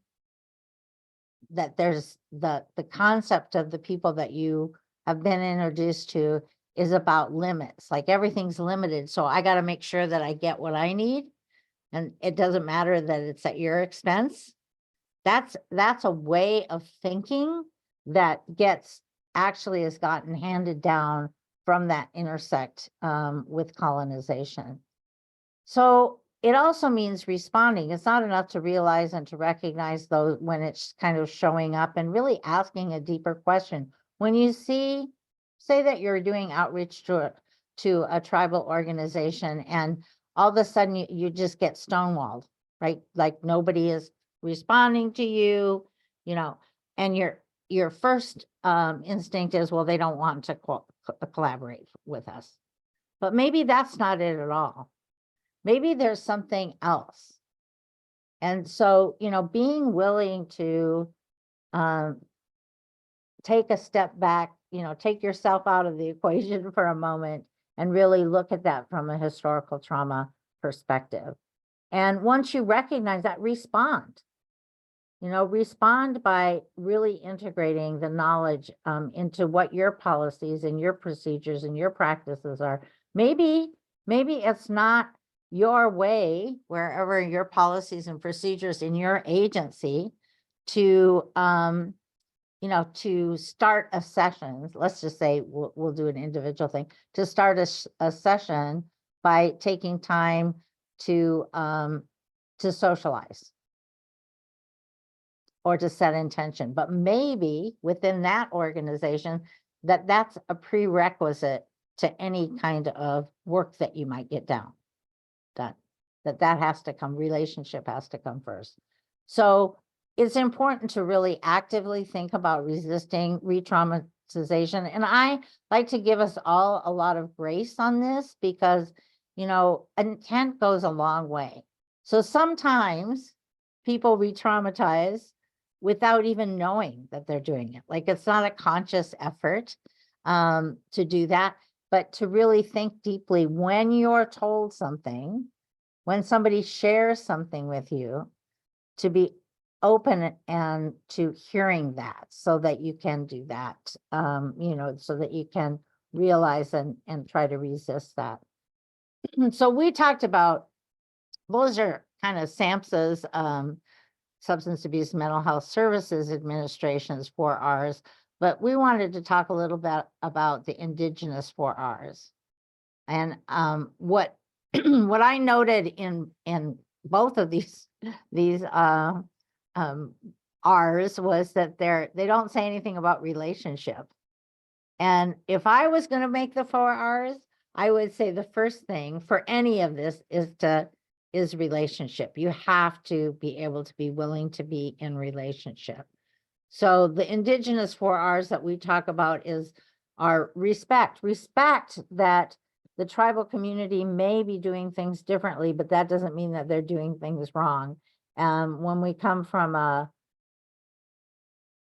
that there's the concept of the people that you have been introduced to is about limits, like everything's limited. So I got to make sure that I get what I need. And it doesn't matter that it's at your expense. That's a way of thinking that has gotten handed down from that intersect with colonization. So it also means responding. It's not enough to realize and to recognize those when it's kind of showing up, and really asking a deeper question. When you say that you're doing outreach to a tribal organization, and all of a sudden you just get stonewalled, right? Like nobody is responding to you, and your first instinct is, well, they don't want to collaborate with us. But maybe that's not it at all. Maybe there's something else. And so, being willing to take a step back, take yourself out of the equation for a moment and really look at that from a historical trauma perspective. And once you recognize that, respond. Respond by really integrating the knowledge into what your policies and your procedures and your practices are. Maybe it's not your way, wherever your policies and procedures in your agency, to to start a session. Let's just say we'll do an individual thing, to start a session by taking time to socialize or to set intention. But maybe within that organization, that's a prerequisite to any kind of work that you might get done. That has to come, relationship has to come first. So it's important to really actively think about resisting re-traumatization. And I like to give us all a lot of grace on this, because, intent goes a long way. So sometimes people re-traumatize without even knowing that they're doing it. Like, it's not a conscious effort to do that, but to really think deeply when you're told something, when somebody shares something with you, to be open and to hearing that, so that you can do that, so that you can realize and try to resist that. So we talked about, those are kind of SAMHSA's Substance Abuse Mental Health Services Administration's 4 R's. but we wanted to talk a little bit about the indigenous 4Rs. And what what I noted in both of these R's was that they don't say anything about relationship. And if I was going to make the 4Rs, I would say the first thing for any of this is relationship. You have to be able to be willing to be in relationship. So the indigenous 4Rs that we talk about are respect that the tribal community may be doing things differently, but that doesn't mean that they're doing things wrong. When we come from a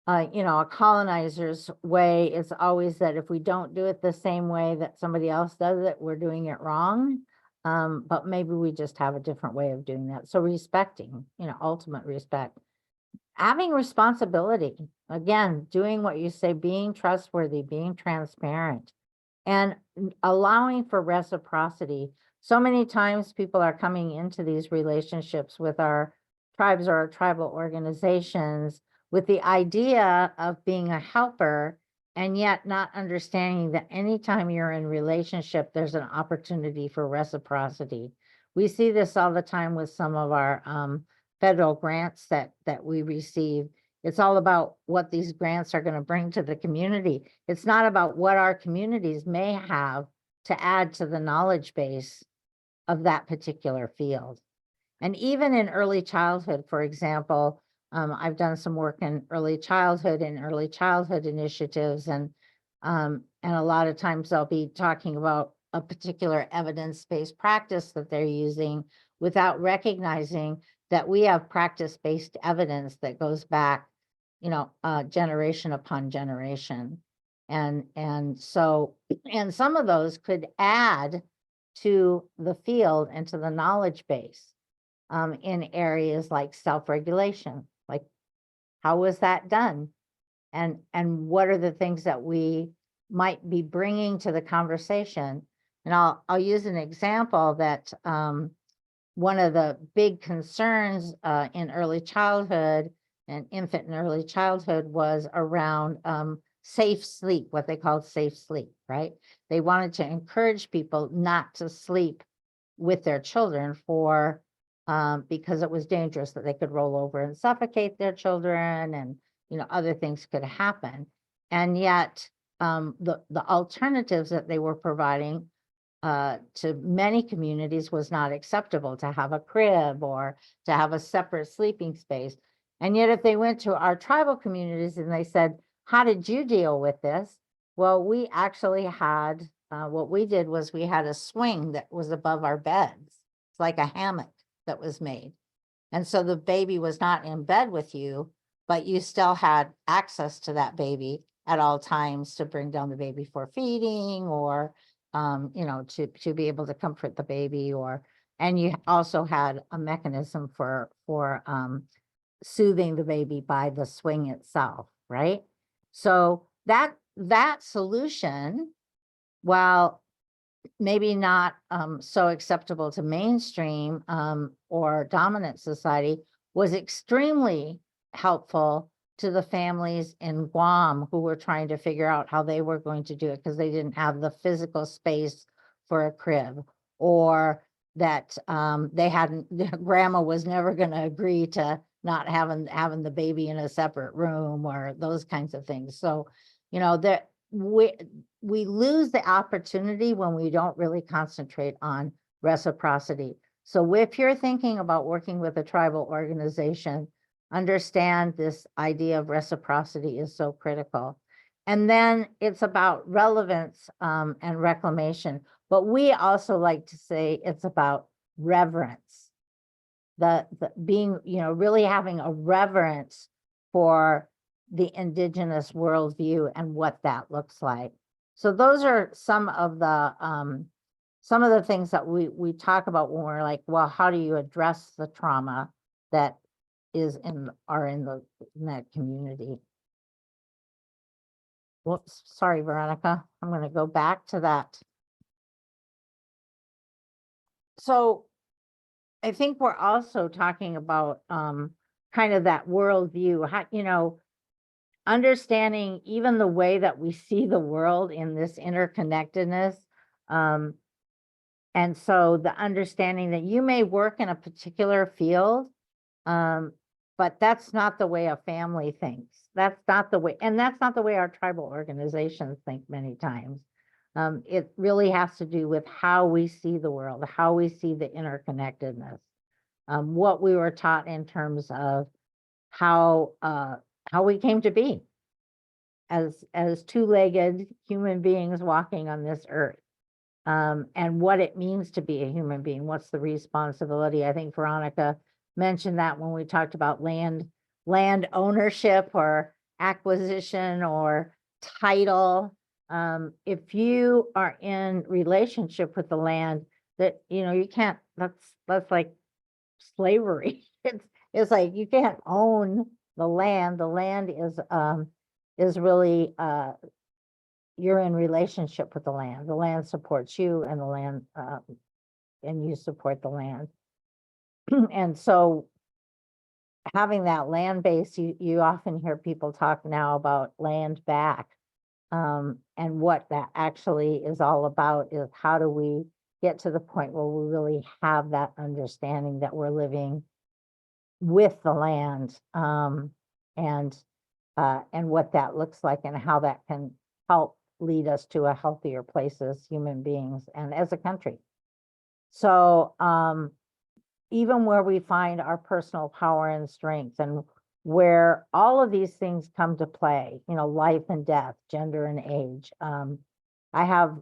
colonizer's way, it's always that if we don't do it the same way that somebody else does it, we're doing it wrong. But maybe we just have a different way of doing that. So respecting, ultimate respect. Having responsibility, again, doing what you say, being trustworthy, being transparent, and allowing for reciprocity. So many times people are coming into these relationships with our tribes or our tribal organizations with the idea of being a helper, and yet not understanding that anytime you're in relationship, there's an opportunity for reciprocity. We see this all the time with some of our federal grants that we receive. It's all about what these grants are going to bring to the community. It's not about what our communities may have to add to the knowledge base of that particular field. And even in early childhood, for example, I've done some work in early childhood initiatives, and a lot of times I'll be talking about a particular evidence-based practice that they're using without recognizing that we have practice-based evidence that goes back, generation upon generation. And so some of those could add to the field and to the knowledge base in areas like self-regulation, like how was that done? And what are the things that we might be bringing to the conversation? And I'll use an example that one of the big concerns in early childhood and infant and early childhood was around safe sleep, what they called safe sleep, right? They wanted to encourage people not to sleep with their children because it was dangerous, that they could roll over and suffocate their children, and other things could happen. And yet the alternatives that they were providing to many communities was not acceptable, to have a crib or to have a separate sleeping space. And yet if they went to our tribal communities and they said, how did you deal with this? Well, we actually had, what we did was we had a swing that was above our beds. It's like a hammock that was made. And so the baby was not in bed with you, but you still had access to that baby at all times to bring down the baby for feeding, or to be able to comfort the baby, and you also had a mechanism for soothing the baby by the swing itself, right? So that solution, while maybe not so acceptable to mainstream or dominant society, was extremely helpful to the families in Guam who were trying to figure out how they were going to do it because they didn't have the physical space for a crib, or that they hadn't, grandma was never going to agree to not having the baby in a separate room, or those kinds of things. So, that we lose the opportunity when we don't really concentrate on reciprocity. So if you're thinking about working with a tribal organization, understand this idea of reciprocity is so critical. And then it's about relevance and reclamation. But we also like to say it's about reverence. The being, really having a reverence for the indigenous worldview and what that looks like. So those are some of the things that we talk about when we're like, well, how do you address the trauma that is in that community? Whoops, sorry, Veronica. I'm going to go back to that. So I think we're also talking about kind of that worldview. How, understanding even the way that we see the world in this interconnectedness. And so the understanding that you may work in a particular field, but that's not the way a family thinks. That's not the way, and that's not the way our tribal organizations think many times. It really has to do with how we see the world, how we see the interconnectedness, what we were taught in terms of how we came to be as two-legged human beings walking on this earth, and what it means to be a human being. What's the responsibility? I think Veronica mentioned that when we talked about land ownership or acquisition or title. If you are in relationship with the land, that you can't. That's like slavery. It's like you can't own the land. The land is really you're in relationship with the land. The land supports you, and the land and you support the land. And so having that land base, you often hear people talk now about land back. And what that actually is all about is how do we get to the point where we really have that understanding that we're living with the land, and what that looks like and how that can help lead us to a healthier place as human beings and as a country. So even where we find our personal power and strength, and where all of these things come to play, life and death, gender and age. I have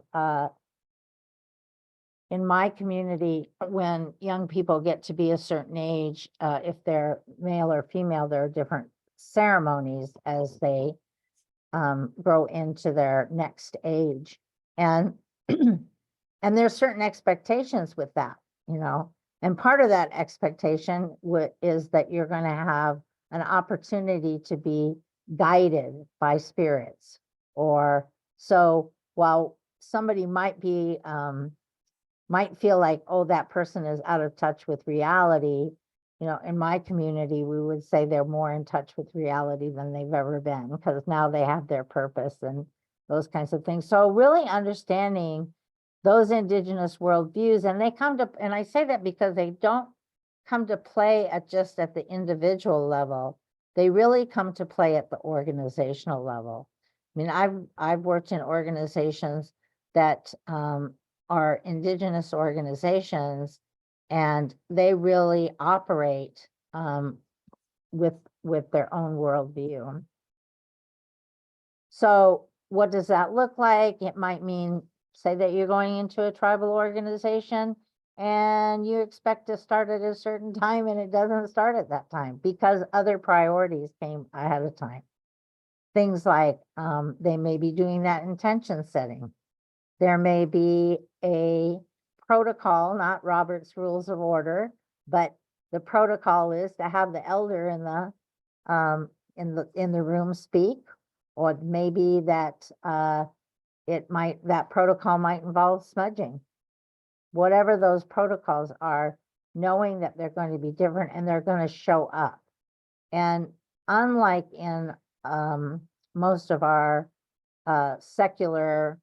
in my community, when young people get to be a certain age, if they're male or female, there are different ceremonies as they grow into their next age. And and there's certain expectations with that, and part of that expectation is that you're going to have an opportunity to be guided by spirits. Or so while somebody might feel like, oh, that person is out of touch with reality, in my community, we would say they're more in touch with reality than they've ever been, because now they have their purpose and those kinds of things. So really understanding those indigenous worldviews, and and I say that because they don't come to play just at the individual level. They really come to play at the organizational level. I mean, I've worked in organizations that are indigenous organizations, and they really operate with their own worldview. So what does that look like? It might mean, say that you're going into a tribal organization and you expect to start at a certain time, and it doesn't start at that time because other priorities came ahead of time. Things like they may be doing that intention setting. There may be a protocol, not Robert's Rules of Order, but the protocol is to have the elder in the room speak, or maybe that that protocol might involve smudging. Whatever those protocols are, knowing that they're going to be different and they're going to show up. And unlike in most of our secular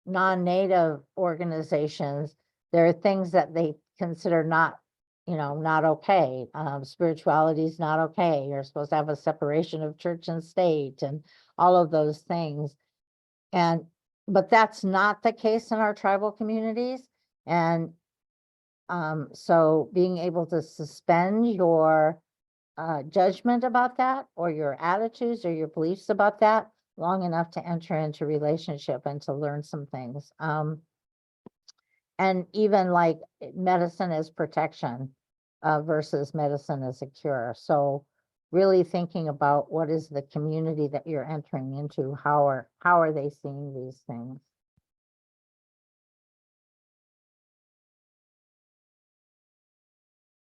non-native organizations, there are things that they consider not okay. Spirituality is not okay. You're supposed to have a separation of church and state and all of those things. But that's not the case in our tribal communities. And so being able to suspend your judgment about that, or your attitudes or your beliefs about that, long enough to enter into relationship and to learn some things. And even like medicine as protection versus medicine as a cure. So really thinking about what is the community that you're entering into, how are they seeing these things?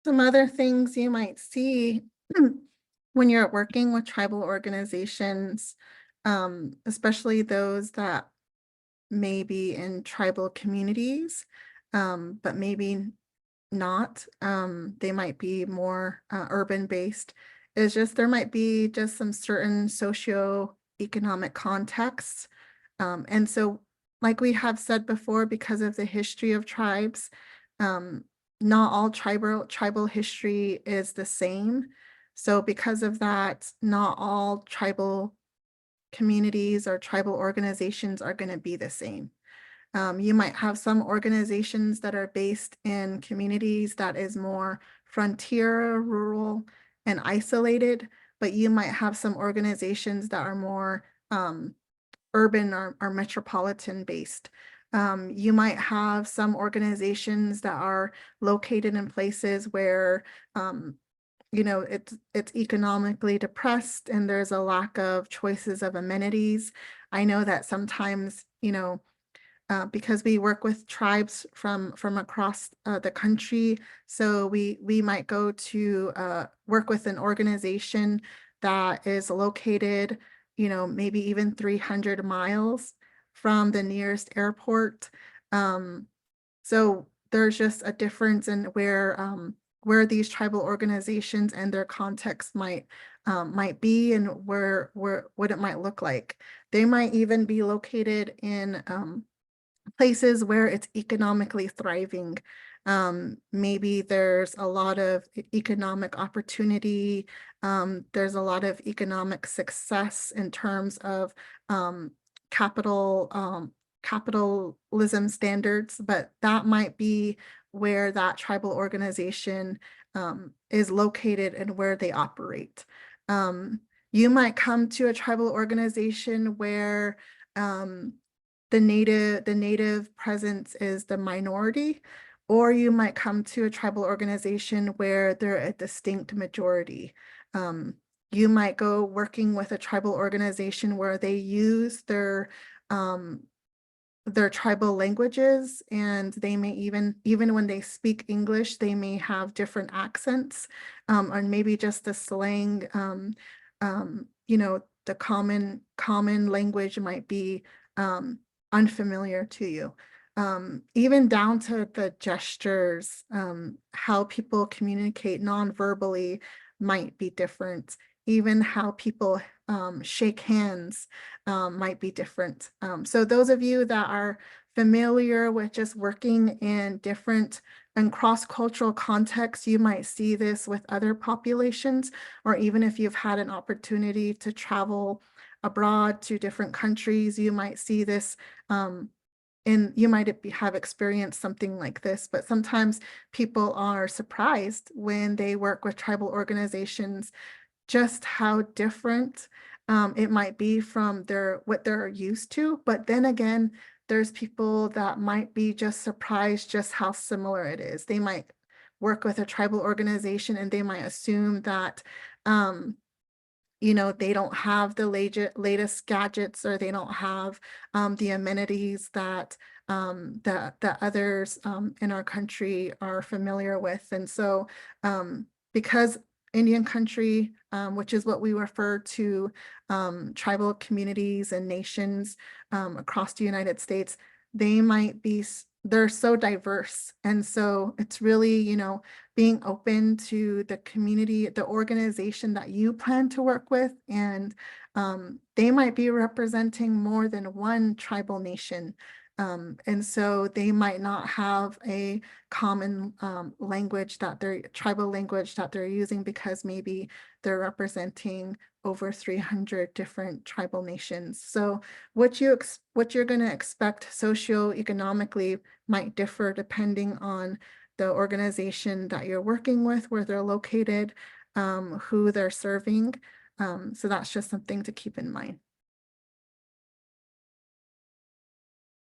Some other things you might see when you're working with tribal organizations, especially those that may be in tribal communities, but maybe not. They might be more urban based, is just there might be just some certain socio-economic contexts. And so, like we have said before, because of the history of tribes, not all tribal history is the same. So because of that, not all tribal communities or tribal organizations are going to be the same. You might have some organizations that are based in communities that is more frontier, rural, and isolated, but you might have some organizations that are more urban or metropolitan based. You might have some organizations that are located in places where you know, it's economically depressed and there's a lack of choices of amenities. I know that sometimes, you know, because we work with tribes from across the country, so we might go to work with an organization that is located, you know, maybe even 300 miles from the nearest airport. So there's just a difference in where these tribal organizations and their context might be, and where what it might look like. They might even be located in places where it's economically thriving. Maybe there's a lot of economic opportunity. There's a lot of economic success in terms of capitalism standards, but that might be where that tribal organization is located and where they operate. You might come to a tribal organization where the native presence is the minority, or you might come to a tribal organization where they're a distinct majority. You might go working with a tribal organization where they use their tribal languages, and they may even when they speak English, they may have different accents, or maybe just the slang. You know, the common language might be unfamiliar to you. Even down to the gestures, how people communicate non-verbally might be different. Even how people shake hands might be different. So those of you that are familiar with just working in different and cross-cultural contexts, you might see this with other populations, or even if you've had an opportunity to travel abroad to different countries, you might see this and you might have experienced something like this, but sometimes people are surprised when they work with tribal organizations just how different it might be from what they're used to. But then again, there's people that might be just surprised just how similar it is. They might work with a tribal organization and they might assume that you know, they don't have the latest gadgets, or they don't have the amenities that that others in our country are familiar with. And so because Indian country, which is what we refer to tribal communities and nations across the United States, they're so diverse. And so it's really, you know, being open to the community, the organization that you plan to work with, and they might be representing more than one tribal nation. And so they might not have a common language that tribal language that they're using, because maybe they're representing over 300 different tribal nations. So what you're going to expect socioeconomically might differ depending on the organization that you're working with, where they're located, who they're serving. So that's just something to keep in mind.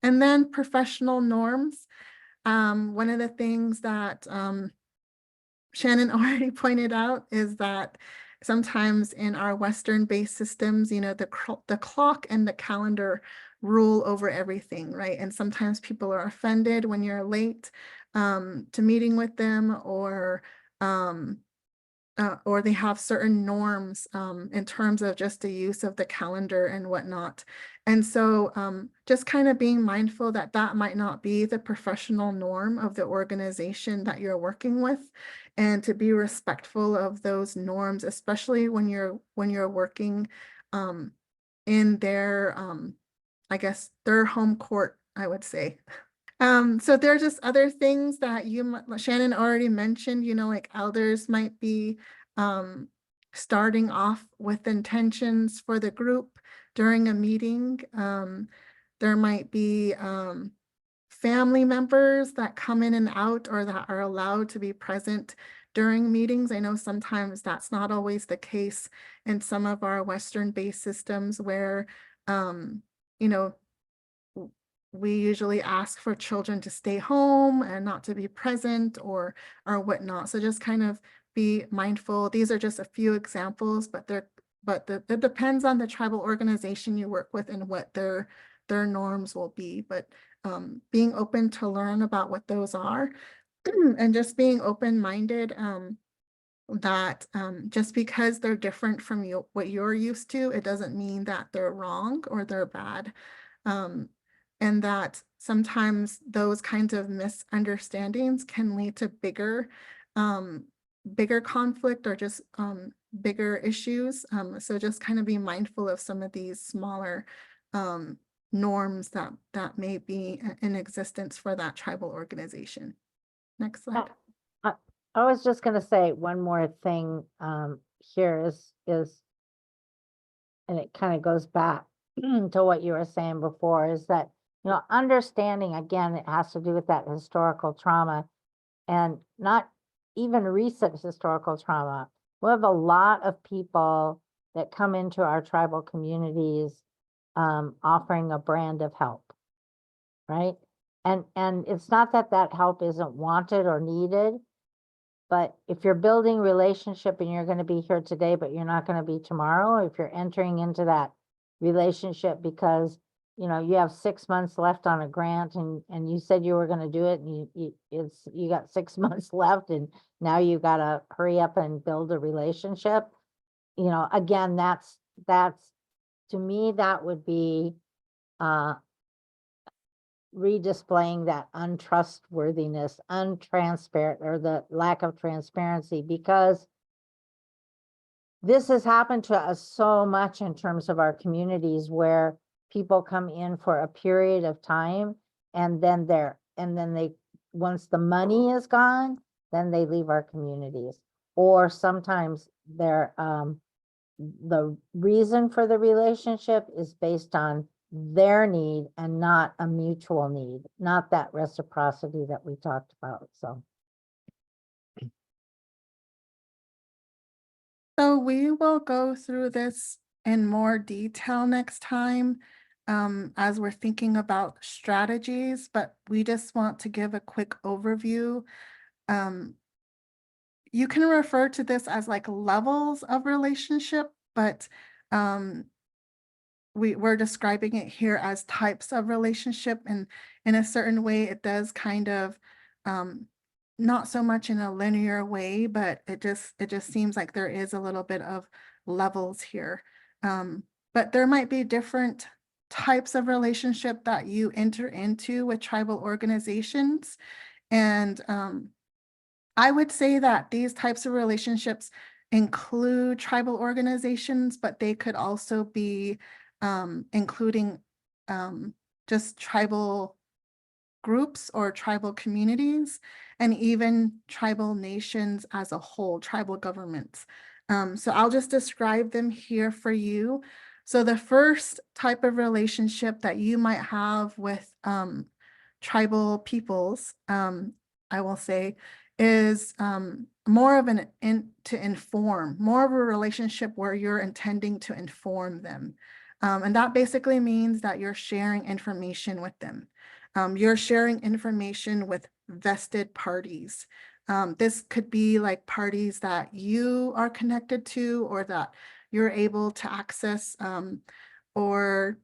And then professional norms. One of the things that Shannon already pointed out is that sometimes in our Western-based systems, you know, the clock and the calendar rule over everything, right? And sometimes people are offended when you're late to meeting with them, or they have certain norms in terms of just the use of the calendar and whatnot. And so just kind of being mindful that that might not be the professional norm of the organization that you're working with. and to be respectful of those norms, especially when you're working in their I guess their home court, I would say. So there are just other things that Shannon already mentioned, you know, like elders might be starting off with intentions for the group during a meeting. There might be family members that come in and out or that are allowed to be present during meetings. I know sometimes that's not always the case in some of our Western-based systems where, you know, we usually ask for children to stay home and not to be present or whatnot. So just kind of be mindful. These are just a few examples, but it depends on the tribal organization you work with and what their norms will be. But being open to learn about what those are and just being open-minded, that just because they're different from what you're used to, it doesn't mean that they're wrong or they're bad. And that sometimes those kinds of misunderstandings can lead to bigger conflict or just bigger issues. So just kind of be mindful of some of these smaller norms that may be in existence for that tribal organization. Next slide. I was just going to say one more thing here is, and it kind of goes back to what you were saying before, is that, you know, understanding, again, it has to do with that historical trauma and not even recent historical trauma. We have a lot of people that come into our tribal communities offering a brand of help, right? And it's not that that help isn't wanted or needed, but if you're building relationship and you're going to be here today, but you're not going to be tomorrow, if you're entering into that relationship because, you know, you have 6 months left on a grant and you said you were going to do it and you got 6 months left and now you got to hurry up and build a relationship. You know, again, that's to me, that would be redisplaying that untrustworthiness, untransparent, or the lack of transparency, because this has happened to us so much in terms of our communities where people come in for a period of time and then they, once the money is gone, then they leave our communities. Or sometimes they're, the reason for the relationship is based on their need and not a mutual need, not that reciprocity that we talked about. So we will go through this in more detail next time as we're thinking about strategies, but we just want to give a quick overview. You can refer to this as like levels of relationship, but we're describing it here as types of relationship, and in a certain way it does kind of not so much in a linear way, but it just seems like there is a little bit of levels here. But there might be different types of relationship that you enter into with tribal organizations, and I would say that these types of relationships include tribal organizations, but they could also be including just tribal groups or tribal communities, and even tribal nations as a whole, tribal governments. So I'll just describe them here for you. So the first type of relationship that you might have with tribal peoples, I will say, is more of more of a relationship where you're intending to inform them. And that basically means that you're sharing information with them. You're sharing information with vested parties. This could be like parties that you are connected to or that you're able to access, or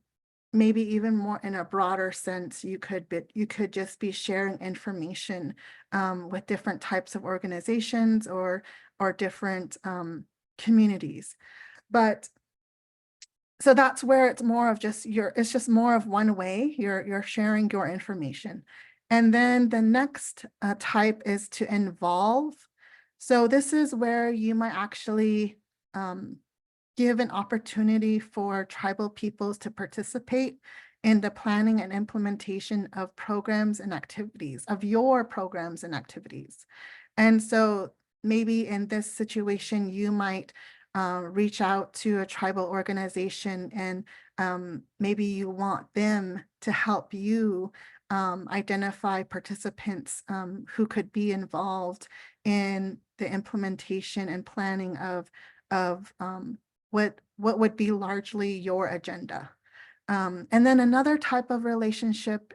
maybe even more in a broader sense, you could just be sharing information with different types of organizations or different communities. But so that's where it's more of just it's just more of one way you're sharing your information. And then the next type is to involve. So this is where you might actually give an opportunity for tribal peoples to participate in the planning and implementation of programs and activities, of your programs and activities. And so maybe in this situation, you might reach out to a tribal organization, and maybe you want them to help you identify participants who could be involved in the implementation and planning of what would be largely your agenda. And then another type of relationship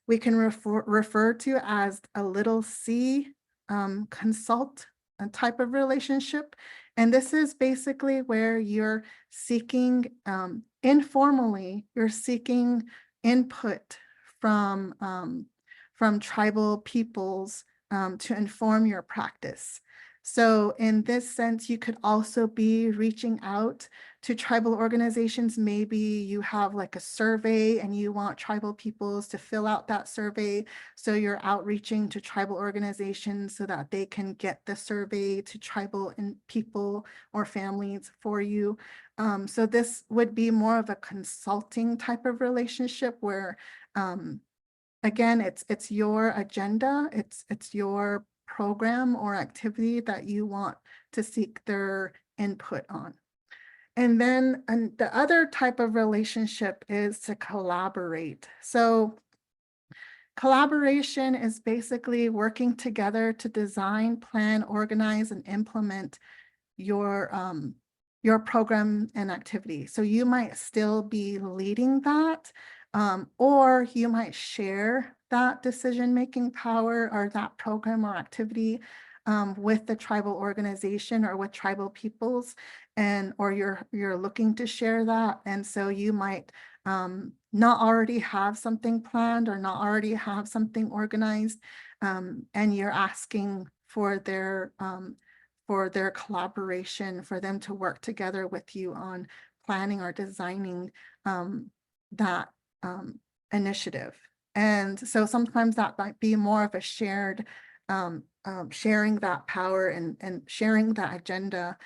we can refer to as a little c consult type of relationship. And this is basically where you're seeking informally, you're seeking input from tribal peoples to inform your practice. So in this sense, you could also be reaching out to tribal organizations. Maybe you have like a survey and you want tribal peoples to fill out that survey. So you're outreaching to tribal organizations so that they can get the survey to tribal people or families for you. So this would be more of a consulting type of relationship where, again, it's your agenda, it's your program or activity that you want to seek their input on. And then the other type of relationship is to collaborate. So collaboration is basically working together to design, plan, organize, and implement your program and activity. So you might still be leading that, or you might share that decision-making power or that program or activity with the tribal organization or with tribal peoples, and or you're looking to share that. And so you might not already have something planned or not already have something organized, and you're asking for their collaboration, for them to work together with you on planning or designing that initiative. And so sometimes that might be more of a shared, sharing that power and sharing that agenda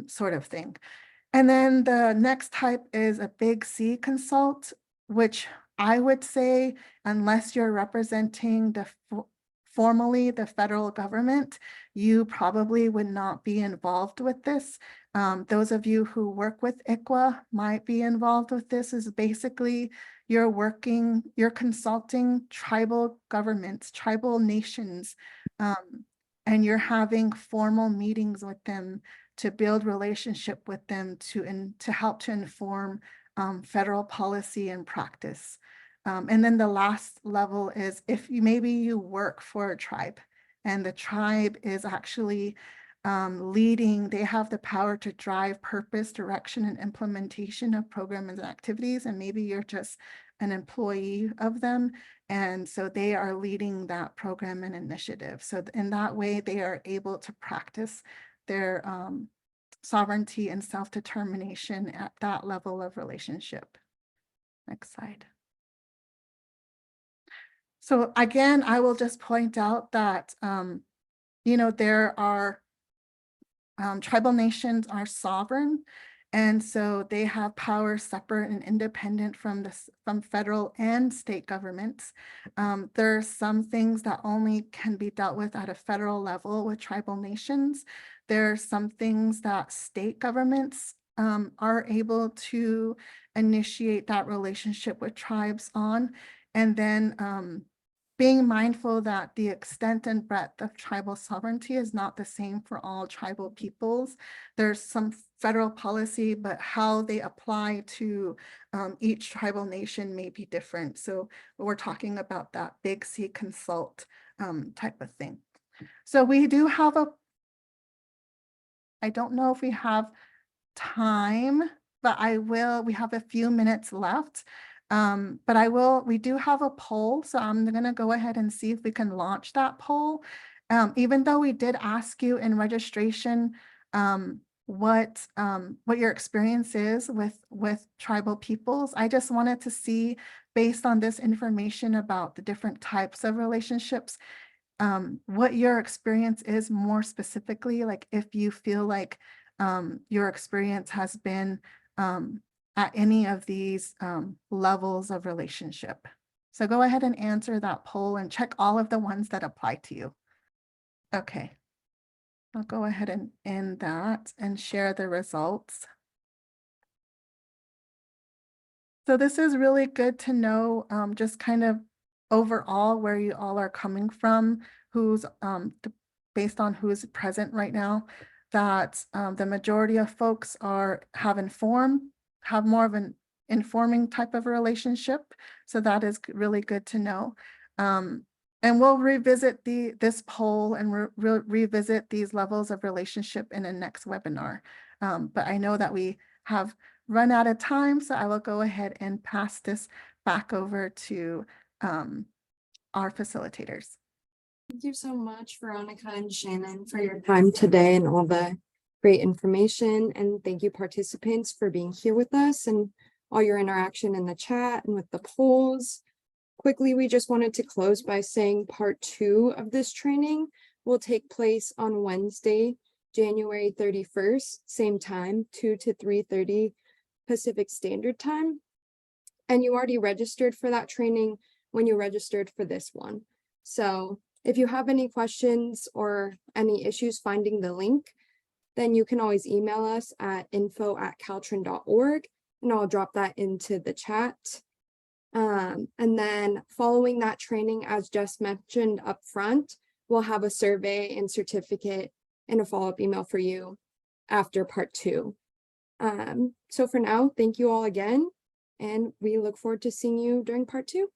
sort of thing. And then the next type is a big C consult, which I would say, unless you're representing formally the federal government, you probably would not be involved with this. Those of you who work with ICWA might be involved with this. Is basically you're consulting tribal governments, tribal nations, and you're having formal meetings with them to build relationship with them to help to inform federal policy and practice. And then the last level is if maybe you work for a tribe and the tribe is actually leading, they have the power to drive purpose, direction, and implementation of programs and activities, and maybe you're just an employee of them, and so they are leading that program and initiative. So in that way, they are able to practice their sovereignty and self-determination at that level of relationship. Next slide. So again, I will just point out that, there are tribal nations are sovereign, and so they have power separate and independent from federal and state governments. There are some things that only can be dealt with at a federal level with tribal nations. There are some things that state governments are able to initiate that relationship with tribes on. And then being mindful that the extent and breadth of tribal sovereignty is not the same for all tribal peoples. There's some federal policy, but how they apply to each tribal nation may be different. So we're talking about that big C consult type of thing. So we do have I don't know if we have time, but we have a few minutes left. But we do have a poll, so I'm gonna go ahead and see if we can launch that poll. Even though we did ask you in registration what your experience is with tribal peoples, I just wanted to see, based on this information about the different types of relationships, what your experience is more specifically, like if you feel like your experience has been at any of these levels of relationship. So go ahead and answer that poll and check all of the ones that apply to you. Okay. I'll go ahead and end that and share the results. So this is really good to know, just kind of overall where you all are coming from, who's based on who's present right now, that the majority of folks have more of an informing type of a relationship. So that is really good to know. And we'll revisit this poll and revisit these levels of relationship in a next webinar. But I know that we have run out of time, so I will go ahead and pass this back over to our facilitators. Thank you so much, Veronica and Shannon, for your time today and all the great information. And thank you, participants, for being here with us and all your interaction in the chat and with the polls. Quickly, we just wanted to close by saying part 2 of this training will take place on Wednesday, January 31st, same time, 2 to 3:30 Pacific Standard Time. And you already registered for that training when you registered for this one. So if you have any questions or any issues finding the link, then you can always email us at info@caltrin.org, and I'll drop that into the chat. And then following that training, as just mentioned up front, we'll have a survey and certificate and a follow-up email for you after part 2. So for now, thank you all again, and we look forward to seeing you during part 2.